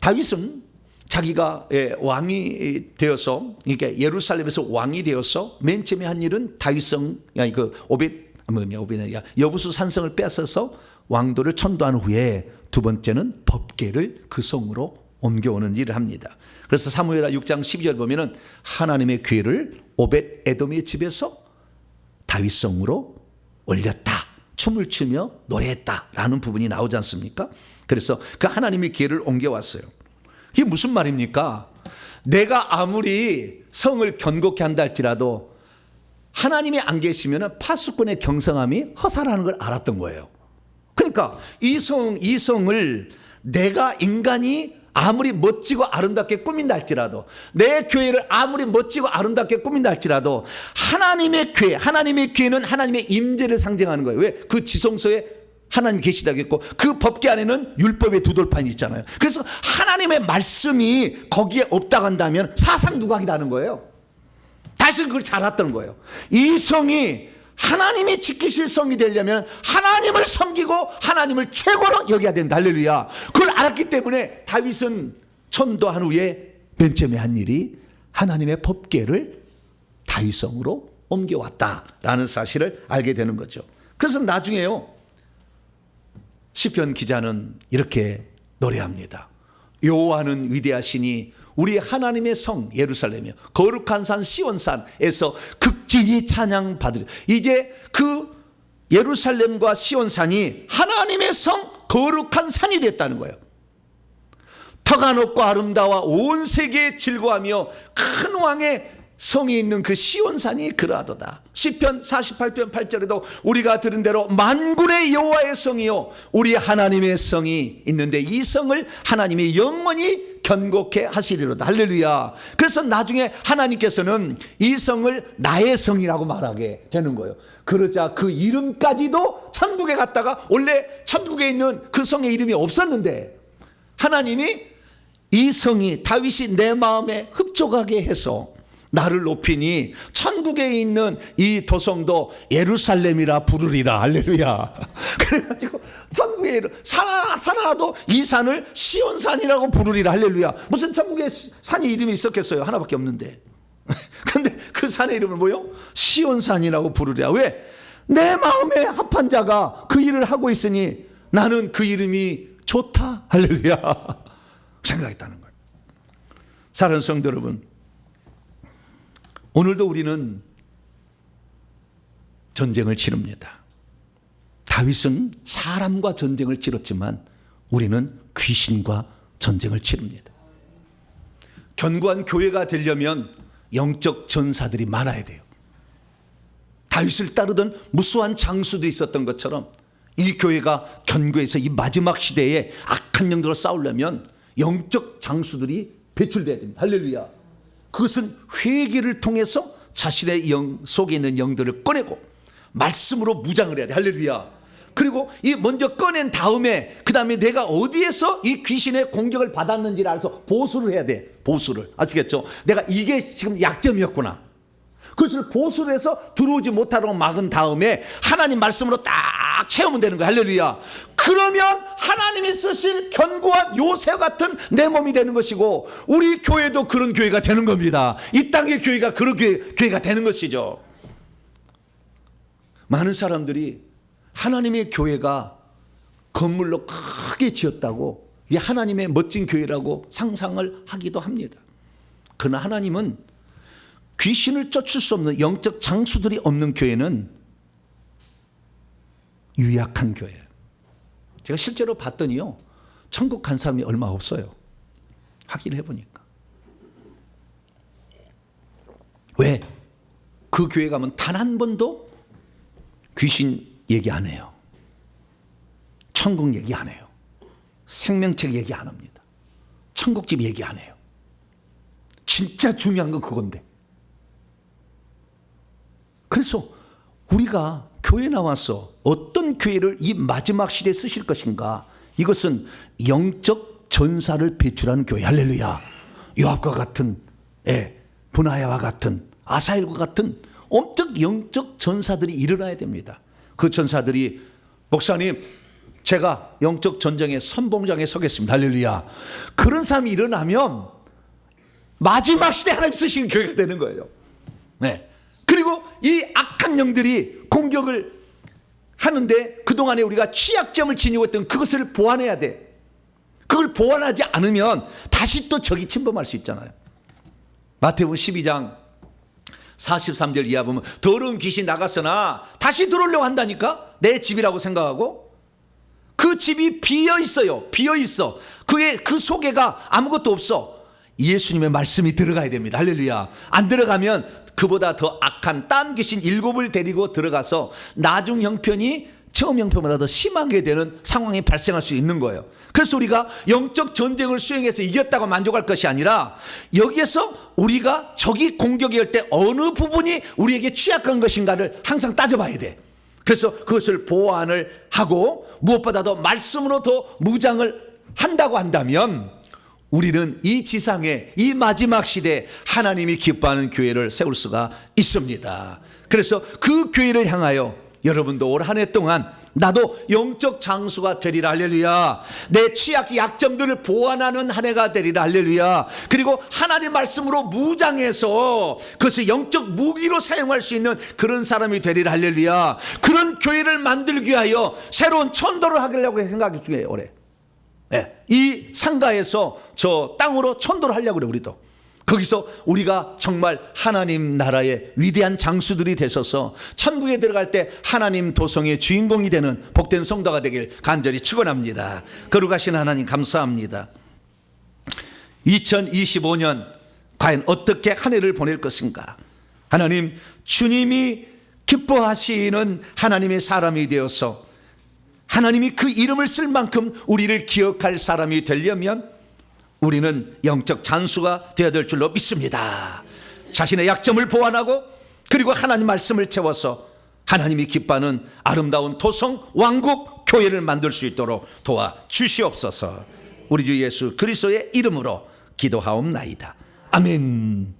다윗은 자기가 왕이 되어서, 그러니까 예루살렘에서 왕이 되어서 맨 처음에 한 일은 다윗성, 여부수 산성을 뺏어서 왕도를 천도한 후에 두 번째는 법궤를 그 성으로 옮겨오는 일을 합니다. 그래서 사무엘하 6장 12절 보면은 하나님의 궤를 오벳 에돔의 집에서 다윗성으로 올렸다, 춤을 추며 노래했다라는 부분이 나오지 않습니까? 그래서 그 하나님의 궤를 옮겨왔어요. 이게 무슨 말입니까? 내가 아무리 성을 견고케 한다 할지라도 하나님이 안 계시면 파수꾼의 경성함이 허사라는 걸 알았던 거예요. 그러니까 이 성을 내가 인간이 아무리 멋지고 아름답게 꾸민다 할지라도, 내 교회를 아무리 멋지고 아름답게 꾸민다 할지라도 하나님의 교회는 하나님의 임재를 상징하는 거예요. 왜? 그 지성소에 하나님 계시다고 했고 그 법궤 안에는 율법의 두 돌판이 있잖아요. 그래서 하나님의 말씀이 거기에 없다고 한다면 사상 누각이라는 거예요. 다시 그걸 잘 알았던 거예요. 이 성이 하나님이 지키실 성이 되려면 하나님을 섬기고 하나님을 최고로 여겨야 된다. 할렐루야. 그걸 알았기 때문에 다윗은 천도한 후에 맨 처음에 한 일이 하나님의 법궤를 다윗성으로 옮겨왔다라는 사실을 알게 되는 거죠. 그래서 나중에요, 시편 기자는 이렇게 노래합니다. 여호와는 위대하시니 우리 하나님의 성 예루살렘이요 거룩한 산 시온산에서 극진히 찬양받으리. 이제 그 예루살렘과 시온산이 하나님의 성 거룩한 산이 됐다는 거예요. 터가 높고 아름다워 온 세계에 즐거워하며 큰 왕의 성이 있는 그 시온산이 그러하도다. 시편 48편 8절에도 우리가 들은 대로 만군의 여호와의 성이요 우리 하나님의 성이 있는데 이 성을 하나님이 영원히 견고케 하시리로다. 할렐루야. 그래서 나중에 하나님께서는 이 성을 나의 성이라고 말하게 되는 거예요. 그러자 그 이름까지도 천국에 갔다가, 원래 천국에 있는 그 성의 이름이 없었는데 하나님이 이 성이 다윗이 내 마음에 흡족하게 해서 나를 높이니 천국에 있는 이 도성도 예루살렘이라 부르리라. 할렐루야. 그래가지고 천국에 산하도 이 산을 시온산이라고 부르리라. 할렐루야. 무슨 천국에 산이 이름이 있었겠어요? 하나밖에 없는데. 근데 그 산의 이름은 뭐요? 시온산이라고 부르리라. 왜? 내 마음에 합한 자가 그 일을 하고 있으니 나는 그 이름이 좋다. 할렐루야. 생각했다는 거예요. 사랑하는 성도 여러분, 오늘도 우리는 전쟁을 치릅니다. 다윗은 사람과 전쟁을 치렀지만 우리는 귀신과 전쟁을 치릅니다. 견고한 교회가 되려면 영적 전사들이 많아야 돼요. 다윗을 따르던 무수한 장수도 있었던 것처럼 이 교회가 견고해서 이 마지막 시대에 악한 영들과 싸우려면 영적 장수들이 배출돼야 됩니다. 할렐루야. 그것은 회개를 통해서 자신의 영 속에 있는 영들을 꺼내고 말씀으로 무장을 해야 돼. 할렐루야. 그리고 이 먼저 꺼낸 다음에 그 다음에 내가 어디에서 이 귀신의 공격을 받았는지를 알아서 보수를 해야 돼. 보수를. 아시겠죠? 내가 이게 지금 약점이었구나. 그것을 보수를 해서 들어오지 못하도록 막은 다음에 하나님 말씀으로 딱 채우면 되는 거야. 할렐루야. 그러면 하나님이 쓰실 견고한 요새 같은 내 몸이 되는 것이고, 우리 교회도 그런 교회가 되는 겁니다. 이 땅의 교회가 그런 교회가 되는 것이죠. 많은 사람들이 하나님의 교회가 건물로 크게 지었다고 이게 하나님의 멋진 교회라고 상상을 하기도 합니다. 그러나 하나님은 귀신을 쫓을 수 없는 영적 장수들이 없는 교회는 유약한 교회예요. 제가 실제로 봤더니요, 천국 간 사람이 얼마 없어요. 확인해 보니까. 왜? 그 교회 가면 단 한 번도 귀신 얘기 안 해요. 천국 얘기 안 해요. 생명책 얘기 안 합니다. 천국집 얘기 안 해요. 진짜 중요한 건 그건데. 그래서 우리가 교회 나와서 어떤 교회를 이 마지막 시대에 쓰실 것인가, 이것은 영적 전사를 배출하는 교회. 할렐루야. 요압과 같은, 분하야와 같은, 아사엘과 같은 엄청 영적 전사들이 일어나야 됩니다. 그 전사들이, 목사님 제가 영적 전쟁의 선봉장에 서겠습니다. 할렐루야. 그런 사람이 일어나면 마지막 시대 하나님 쓰시는 교회가 되는 거예요. 네. 그리고 이 악한 영들이 공격을 하는데 그동안에 우리가 취약점을 지니고 있던 그것을 보완해야 돼. 그걸 보완하지 않으면 다시 또 적이 침범할 수 있잖아요. 마태복음 12장 43절 이하 보면 더러운 귀신 나갔으나 다시 들어오려고 한다니까. 내 집이라고 생각하고 그 집이 비어 있어요. 비어 있어. 그 속에가 아무것도 없어. 예수님의 말씀이 들어가야 됩니다. 할렐루야. 안 들어가면 그보다 더 악한 딴 귀신 7을 데리고 들어가서 나중 형편이 처음 형편보다 더 심하게 되는 상황이 발생할 수 있는 거예요. 그래서 우리가 영적 전쟁을 수행해서 이겼다고 만족할 것이 아니라, 여기에서 우리가 적이 공격이 할 때 어느 부분이 우리에게 취약한 것인가를 항상 따져봐야 돼. 그래서 그것을 보완을 하고 무엇보다도 말씀으로 더 무장을 한다고 한다면, 우리는 이 지상에 이 마지막 시대에 하나님이 기뻐하는 교회를 세울 수가 있습니다. 그래서 그 교회를 향하여 여러분도 올 한 해 동안 나도 영적 장수가 되리라. 할렐루야. 내 취약 약점들을 보완하는 한 해가 되리라. 할렐루야. 그리고 하나님 말씀으로 무장해서 그것을 영적 무기로 사용할 수 있는 그런 사람이 되리라. 할렐루야. 그런 교회를 만들기 위하여 새로운 천도를 하려고 생각 중이에요. 올해. 이 상가에서 저 땅으로 천도를 하려고 그래요. 우리도 거기서 우리가 정말 하나님 나라의 위대한 장수들이 되셔서 천국에 들어갈 때 하나님 도성의 주인공이 되는 복된 성도가 되길 간절히 축원합니다. 거룩하신 하나님 감사합니다. 2025년 과연 어떻게 한 해를 보낼 것인가. 하나님, 주님이 기뻐하시는 하나님의 사람이 되어서 하나님이 그 이름을 쓸 만큼 우리를 기억할 사람이 되려면 우리는 영적 장수가 되어야 될 줄로 믿습니다. 자신의 약점을 보완하고 그리고 하나님 말씀을 채워서 하나님이 기뻐하는 아름다운 도성 왕국 교회를 만들 수 있도록 도와주시옵소서. 우리 주 예수 그리스도의 이름으로 기도하옵나이다. 아멘.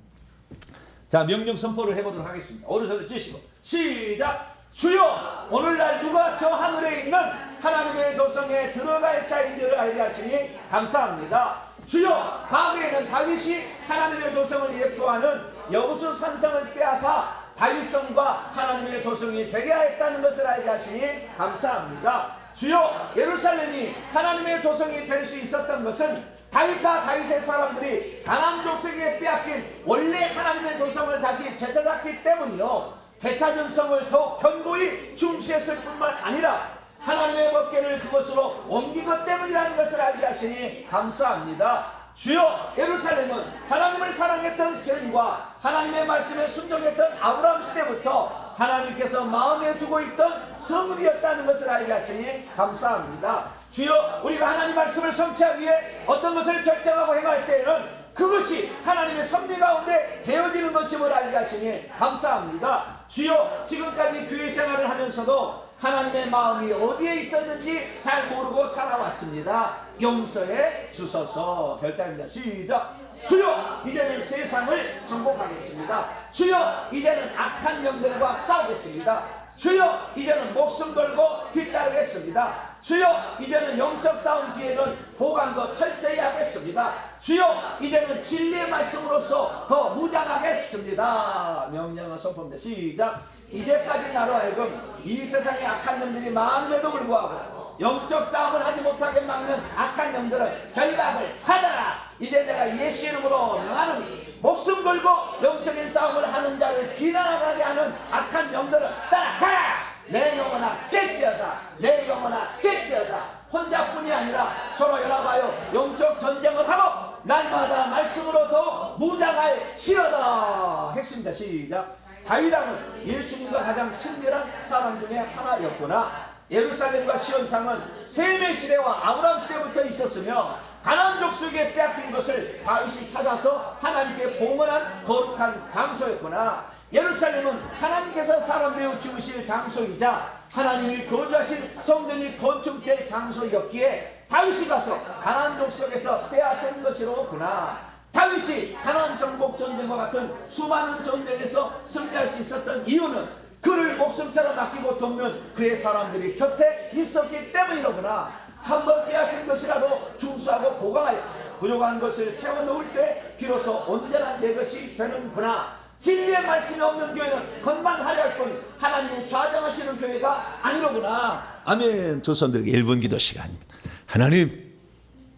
자, 명령 선포를 해보도록 하겠습니다. 오른손을 찌시고 시작. 주여, 오늘날 누가 저 하늘에 있는 하나님의 도성에 들어갈 자인 줄을 알게 하시니 감사합니다. 주여, 과거에는 다윗이 하나님의 도성을 예뻐하는 여부수 산성을 빼앗아 다윗성과 하나님의 도성이 되게 하였다는 것을 알게 하시니 감사합니다. 주여, 예루살렘이 하나님의 도성이 될 수 있었던 것은 다윗과 다윗의 사람들이 가나안 족속에게 빼앗긴 원래 하나님의 도성을 다시 되찾았기 때문이요, 되찾은 성을 더 견고히 중시했을 뿐만 아니라 하나님의 법궤를 그것으로 옮긴 것 때문이라는 것을 알게 하시니 감사합니다. 주여, 예루살렘은 하나님을 사랑했던 시온과 하나님의 말씀에 순종했던 아브라함 시대부터 하나님께서 마음에 두고 있던 성읍이었다는 것을 알게 하시니 감사합니다. 주여, 우리가 하나님 말씀을 성취하기 위해 어떤 것을 결정하고 행할 때에는 그것이 하나님의 섭리 가운데 되어지는 것임을 알게 하시니 감사합니다. 주여, 지금까지 교회 생활을 하면서도 하나님의 마음이 어디에 있었는지 잘 모르고 살아왔습니다. 용서해 주소서. 결단입니다. 시작. 주여, 이제는 세상을 정복하겠습니다. 주여, 이제는 악한 영들과 싸우겠습니다. 주여, 이제는 목숨 걸고 뒤따르겠습니다. 주여 이제는 영적 싸움 뒤에는 보강도 철저히 하겠습니다. 주여 이제는 진리의 말씀으로서 더 무장하겠습니다. 명령을 선포합니다. 시작. 이제까지 나로 하여금 이 세상의 악한 놈들이 많음에도 불구하고 영적 싸움을 하지 못하게 막는 악한 놈들은 결박을 하더라. 이제 내가 예수 이름으로 명하노니 목숨 걸고 영적인 싸움을 하는 자를 비난하게 하는 악한 영들은 따라가라. 내 영혼아 깨지어다. 내 영혼아 깨지어다. 혼자뿐이 아니라 서로 연합하여 영적 전쟁을 하고 날마다 말씀으로 더 무장할 시어다. 핵심입니다. 시작. 다윗왕은 예수님과 가장 친밀한 사람 중에 하나였구나. 예루살렘과 시온상은 셈의 시대와 아브라함 시대부터 있었으며 가나안 족속에게 빼앗긴 것을 다윗이 찾아서 하나님께 봉헌한 거룩한 장소였구나. 예루살렘은 하나님께서 사람 되어 죽으실 장소이자 하나님이 거주하신 성전이 건축될 장소였기에 다윗이 가서 가나안 족속에서 빼앗은 것이로구나. 다윗이 가나안 정복 전쟁과 같은 수많은 전쟁에서 승리할 수 있었던 이유는 그를 목숨처럼 아끼고 돕는 그의 사람들이 곁에 있었기 때문이로구나. 한번 빼앗은 것이라도 중수하고 보강하여 부족한 것을 채워 넣을 때 비로소 온전한 내 것이 되는구나. 진리의 말씀이 없는 교회는 겉만 화려할 뿐 하나님이 좌정하시는 교회가 아니로구나. 아멘. 조선들에게 1분 기도 시간입니다. 하나님,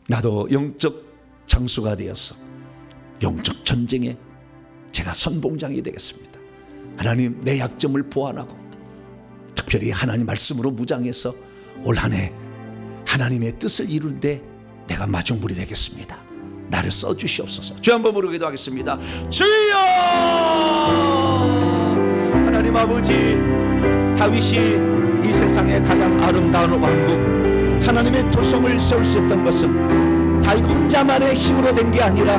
나도 영적 장수가 되어서 영적 전쟁에 제가 선봉장이 되겠습니다. 하나님, 내 약점을 보완하고 특별히 하나님 말씀으로 무장해서 올 한 해 하나님의 뜻을 이루는데 내가 마중물이 되겠습니다. 나를 써주시옵소서. 주 한번 부르기도 하겠습니다. 주여! 하나님 아버지, 다윗이 이 세상의 가장 아름다운 왕국 하나님의 도성을 세울 수 있었던 것은 다윗 혼자만의 힘으로 된 게 아니라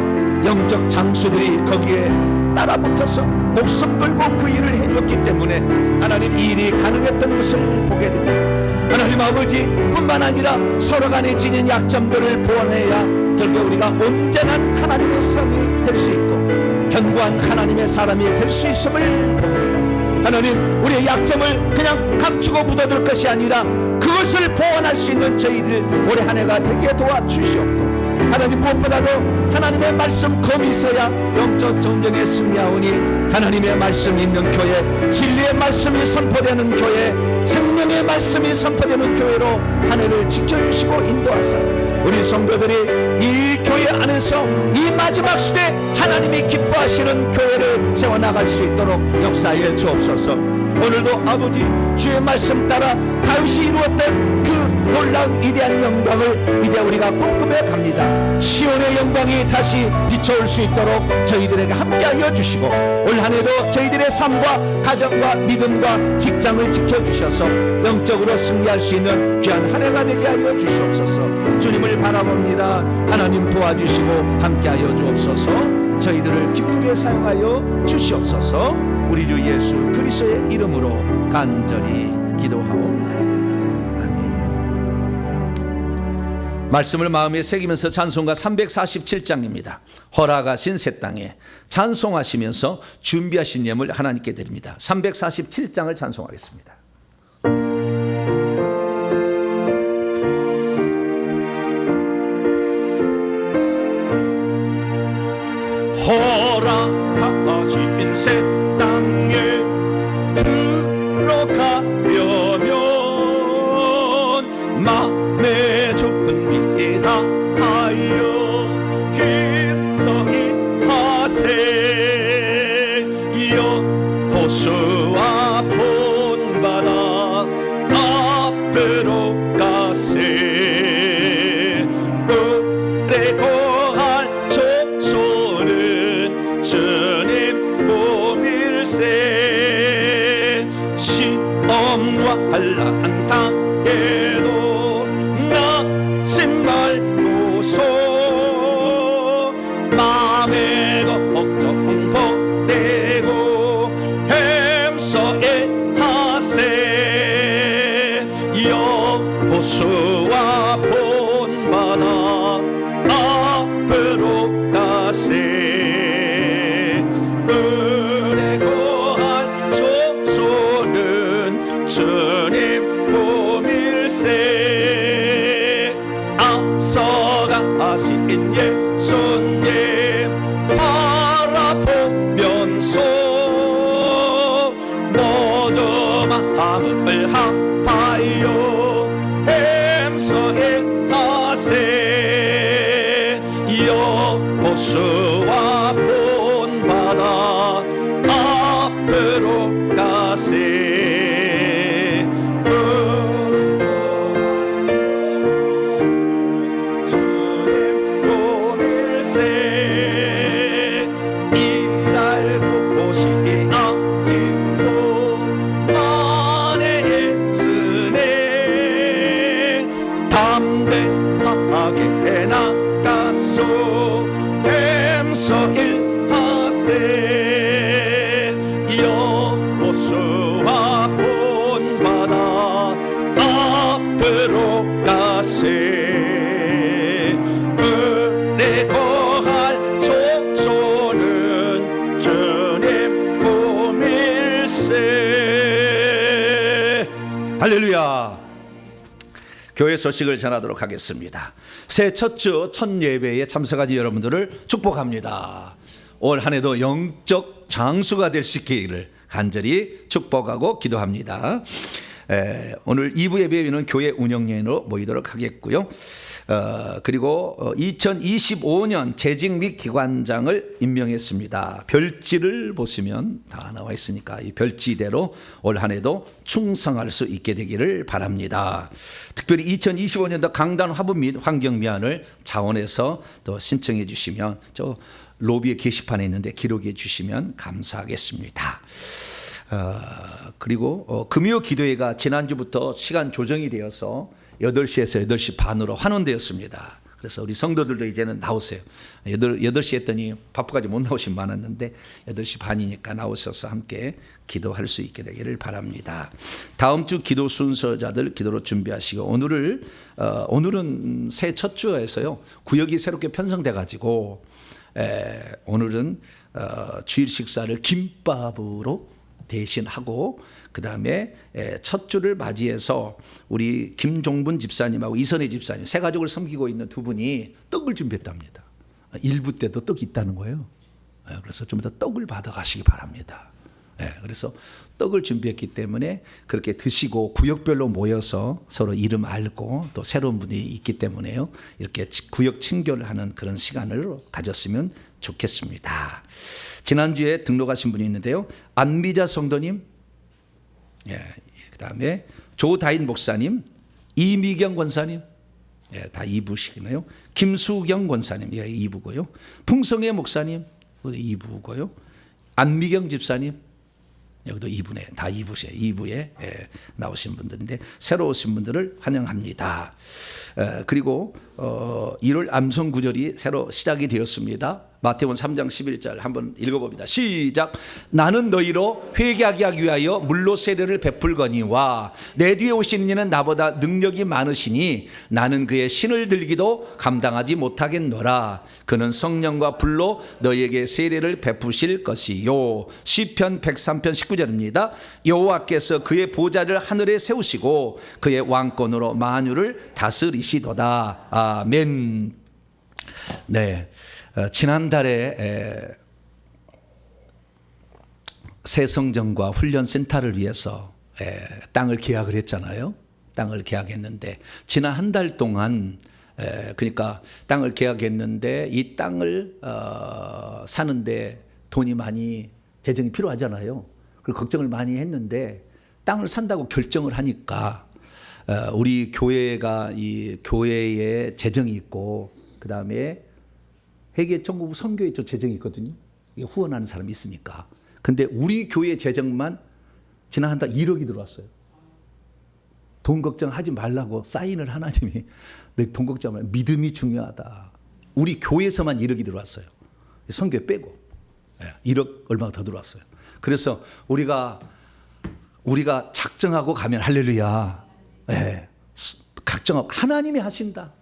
영적 장수들이 거기에 따라붙어서 목숨 걸고 그 일을 해주었기 때문에 하나님 이 일이 가능했던 것을 보게 됩니다. 하나님 아버지 뿐만 아니라 서로 간에 지닌 약점들을 보완해야 결국 우리가 온전한 하나님의 성이 될 수 있고 견고한 하나님의 사람이 될 수 있음을 봅니다. 하나님, 우리의 약점을 그냥 감추고 묻어둘 것이 아니라 그것을 보완할 수 있는 저희들 올해 한 해가 되게 도와주시옵고, 하나님 무엇보다도 하나님의 말씀 검이 있어야 영적 전쟁에 승리하오니 하나님의 말씀이 있는 교회, 진리의 말씀이 선포되는 교회, 생명의 말씀이 선포되는 교회로 한 해를 지켜주시고 인도하사 우리 성도들이 이 교회 안에서 이 마지막 시대 하나님이 기뻐하시는 교회를 세워나갈 수 있도록 역사해 주옵소서. 오늘도 아버지 주의 말씀 따라 다윗이 이루었던 그 놀라운 위대한 영광을 이제 우리가 꿈꾸며 갑니다. 시온의 영광이 다시 비춰올 수 있도록 저희들에게 함께하여 주시고 올 한 해도 저희들의 삶과 가정과 믿음과 직장을 지켜주셔서 영적으로 승리할 수 있는 귀한 한 해가 되게 하여 주시옵소서. 주님을 바라봅니다. 하나님 도와주시고 함께하여 주옵소서. 저희들을 기쁘게 사용하여 주시옵소서. 우리 주 예수 그리스도의 이름으로 간절히 기도하옵나이다. 아멘. 말씀을 마음에 새기면서 찬송가 347장입니다. 허락하신 새 땅에 찬송하시면서 준비하신 예물 하나님께 드립니다. 347장을 찬송하겠습니다. 허락하신 새 땅에 들어가려면 맘에 좁은 비 다하여 힘써이 하세. 여호수아 본바다 앞으로 가세. 오래 거할 족소는 주님 보밀세. 시험과 환난 당해도 낙심 말고소 마음의 걱정 버리고 힘써에 하세. 여호수아 본바다 앞으로 가세. 은혜 거할 족소는 주님 보밀세. 오신 예수님 바라보면서 모두 마음을 합하여 햄서행하세 여호수아 본바다 앞으로 가세 주님 보낼세 이날 보시 아직도 만에 쓰네 담대하게 나가소 햄서일하세 여호수아 본바다 앞으로 가세 은혜 거할 조소는 주님 보밀세. 할렐루야. 교회 소식을 전하도록 하겠습니다. 새 첫 주 첫 예배에 참석하신 여러분들을 축복합니다. 올 한 해도 영적 장수가 될 수 있기를 간절히 축복하고 기도합니다. 오늘 2부 예배는 교회 운영위원으로 모이도록 하겠고요. 그리고 2025년 재직 및 기관장을 임명했습니다. 별지를 보시면 다 나와 있으니까 이 별지대로 올 한 해도 충성할 수 있게 되기를 바랍니다. 특별히 2025년도 강단 화분 및 환경 미안을 자원해서 또 신청해 주시면 저 로비에 게시판에 있는데 기록해 주시면 감사하겠습니다. 그리고 금요 기도회가 지난주부터 시간 조정이 되어서 8시에서 8시 반으로 환원되었습니다. 그래서 우리 성도들도 이제는 나오세요. 8시 했더니 바쁘가지고 못 나오신 많았는데 8시 반이니까 나오셔서 함께 기도할 수 있게 되기를 바랍니다. 다음 주 기도 순서자들 기도로 준비하시고 오늘은 새 첫 주에서요. 구역이 새롭게 편성돼 가지고 오늘은 주일 식사를 김밥으로 대신하고 그 다음에 첫 주를 맞이해서 우리 김종분 집사님하고 이선혜 집사님 세 가족을 섬기고 있는 두 분이 떡을 준비했답니다. 일부 때도 떡이 있다는 거예요. 그래서 좀 더 떡을 받아가시기 바랍니다. 그래서 떡을 준비했기 때문에 그렇게 드시고 구역별로 모여서 서로 이름 알고 또 새로운 분이 있기 때문에요. 이렇게 구역 친교를 하는 그런 시간을 가졌으면 좋겠습니다. 지난주에 등록하신 분이 있는데요. 안미자 성도님, 그 다음에 조다인 목사님, 이미경 권사님, 다 2부시네요. 김수경 권사님, 2부고요. 풍성애 목사님, 2부고요. 안미경 집사님, 여기도 2부네. 다 2부세요. 2부에 나오신 분들인데 새로 오신 분들을 환영합니다. 그리고 1월 암송 구절이 새로 시작이 되었습니다. 마태복음 3장 11절 한번 읽어봅니다. 시작. 나는 너희로 회개하게 하기 위하여 물로 세례를 베풀거니와 내 뒤에 오시는 이는 나보다 능력이 많으시니 나는 그의 신을 들기도 감당하지 못하겠노라. 그는 성령과 불로 너희에게 세례를 베푸실 것이요. 시편 103편 19절입니다. 여호와께서 그의 보좌를 하늘에 세우시고 그의 왕권으로 만유를 다스리시도다. 아멘. 네. 지난달에 새성전과 훈련센터를 위해서 땅을 계약을 했잖아요. 땅을 계약했는데 지난 한 달 동안 그러니까 땅을 계약했는데 이 땅을 사는데 돈이 많이 재정이 필요하잖아요. 그리고 걱정을 많이 했는데 땅을 산다고 결정을 하니까 우리 교회가 이 교회에 재정이 있고 그 다음에 회계 청구부 선교에 저 재정이 있거든요. 후원하는 사람이 있으니까. 근데 우리 교회 재정만 지난 한 달 1억이 들어왔어요. 돈 걱정하지 말라고 사인을 하나님이 내 돈 걱정 말고 믿음이 중요하다. 우리 교회에서만 1억이 들어왔어요. 선교에 빼고 1억 얼마가 더 들어왔어요. 그래서 우리가 작정하고 가면 할렐루야. 작정하고 하나님이 하신다.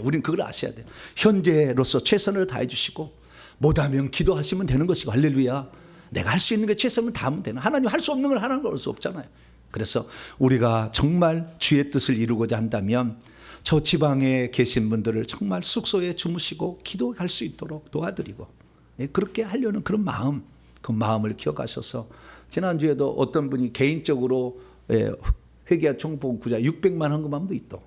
우리는 그걸 아셔야 돼요. 현재로서 최선을 다해 주시고 못하면 기도하시면 되는 것이고 할렐루야. 내가 할 수 있는 게 최선을 다하면 되는. 하나님 할 수 없는 걸 하는 걸 수 없잖아요. 그래서 우리가 정말 주의 뜻을 이루고자 한다면 저 지방에 계신 분들을 정말 숙소에 주무시고 기도 갈 수 있도록 도와드리고, 그렇게 하려는 그런 마음, 그 마음을 기억하셔서 지난주에도 어떤 분이 개인적으로 회계와 총보험구자 600만 헌금함도 있고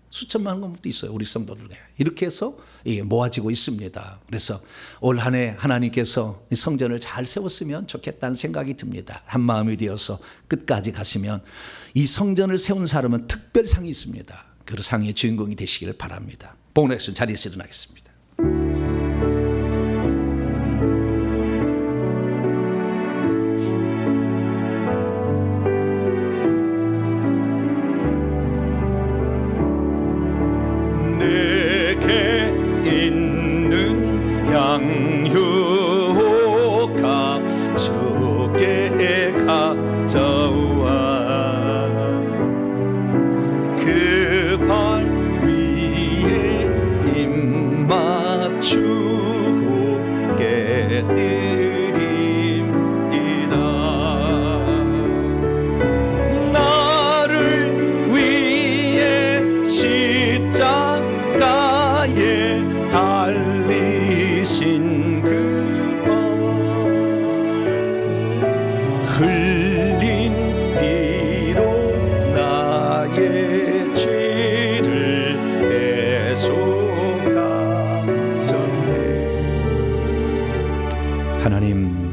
수천만 헌금도 있어요. 우리 성도들 이렇게 해서 모아지고 있습니다. 그래서 올 한 해 하나님께서 이 성전을 잘 세웠으면 좋겠다는 생각이 듭니다. 한 마음이 되어서 끝까지 가시면 이 성전을 세운 사람은 특별상이 있습니다. 그 상의 주인공이 되시기를 바랍니다. 복락순 자리에서 일어나겠습니다. 내게 있는 양육가 주께 가져와 그 발 위에 입 맞추고 깨뜨립니다. 나를 위해 십자가에 달리신 그 발 흘린 피로 나의 죄를 대속하셨네. 하나님,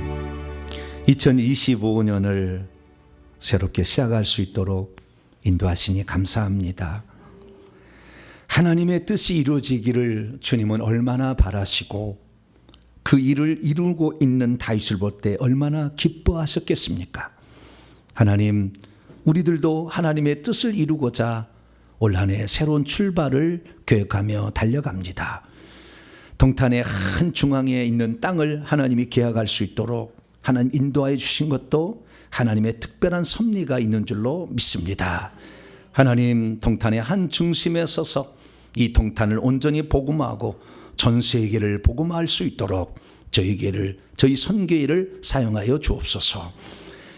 2025년을 새롭게 시작할 수 있도록 인도하시니 감사합니다. 하나님의 뜻이 이루어지기를 주님은 얼마나 바라시고 그 일을 이루고 있는 다윗을 볼 때 얼마나 기뻐하셨겠습니까? 하나님, 우리들도 하나님의 뜻을 이루고자 올 한 해 새로운 출발을 계획하며 달려갑니다. 동탄의 한 중앙에 있는 땅을 하나님이 계약할 수 있도록 하나님 인도하여 주신 것도 하나님의 특별한 섭리가 있는 줄로 믿습니다. 하나님, 동탄의 한 중심에 서서 이 동탄을 온전히 복음화하고 전 세계를 복음화할 수 있도록 저희 선교회를 사용하여 주옵소서.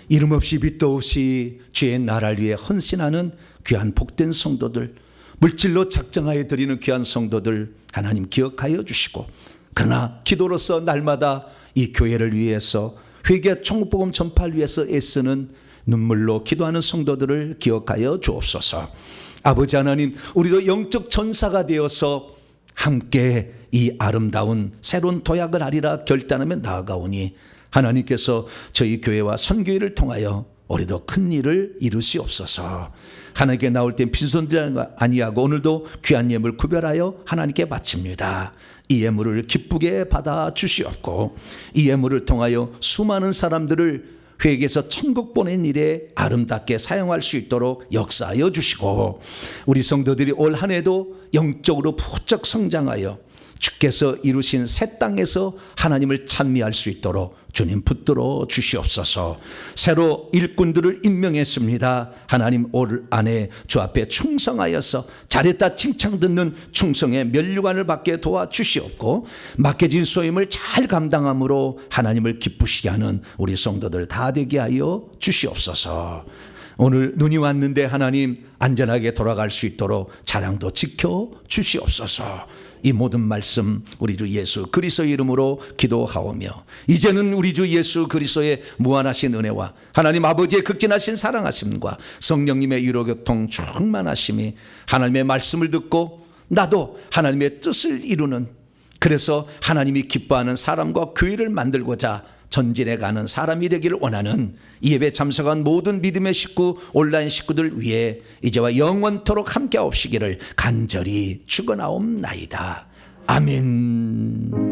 이름 없이 빛도 없이 주의 나라를 위해 헌신하는 귀한 복된 성도들, 물질로 작정하여 드리는 귀한 성도들 하나님 기억하여 주시고, 그러나 기도로서 날마다 이 교회를 위해서 회개 천국복음 전파를 위해서 애쓰는 눈물로 기도하는 성도들을 기억하여 주옵소서. 아버지 하나님, 우리도 영적 전사가 되어서 함께 이 아름다운 새로운 도약을 하리라 결단하며 나아가오니 하나님께서 저희 교회와 선교회를 통하여 우리도 큰 일을 이루시옵소서. 하나님께 나올 땐 빈손들이 아니하고 오늘도 귀한 예물 구별하여 하나님께 바칩니다. 이 예물을 기쁘게 받아 주시옵고 이 예물을 통하여 수많은 사람들을 회개에서 천국 보낸 일에 아름답게 사용할 수 있도록 역사하여 주시고, 우리 성도들이 올 한 해도 영적으로 부쩍 성장하여 주께서 이루신 새 땅에서 하나님을 찬미할 수 있도록 주님 붙들어 주시옵소서. 새로 일꾼들을 임명했습니다. 하나님, 올 안에 주 앞에 충성하여서 잘했다 칭찬 듣는 충성의 면류관을 받게 도와주시옵고, 맡겨진 소임을 잘 감당함으로 하나님을 기쁘시게 하는 우리 성도들 다 되게 하여 주시옵소서. 오늘 눈이 왔는데 하나님 안전하게 돌아갈 수 있도록 차량도 지켜 주시옵소서. 이 모든 말씀 우리 주 예수 그리스도의 이름으로 기도하오며, 이제는 우리 주 예수 그리스도의 무한하신 은혜와 하나님 아버지의 극진하신 사랑하심과 성령님의 위로교통 충만하심이 하나님의 말씀을 듣고 나도 하나님의 뜻을 이루는, 그래서 하나님이 기뻐하는 사람과 교회를 만들고자 전진해가는 사람이 되기를 원하는 이 예배 참석한 모든 믿음의 식구, 온라인 식구들 위해 이제와 영원토록 함께 하옵시기를 간절히 축원하옵나이다. 아멘.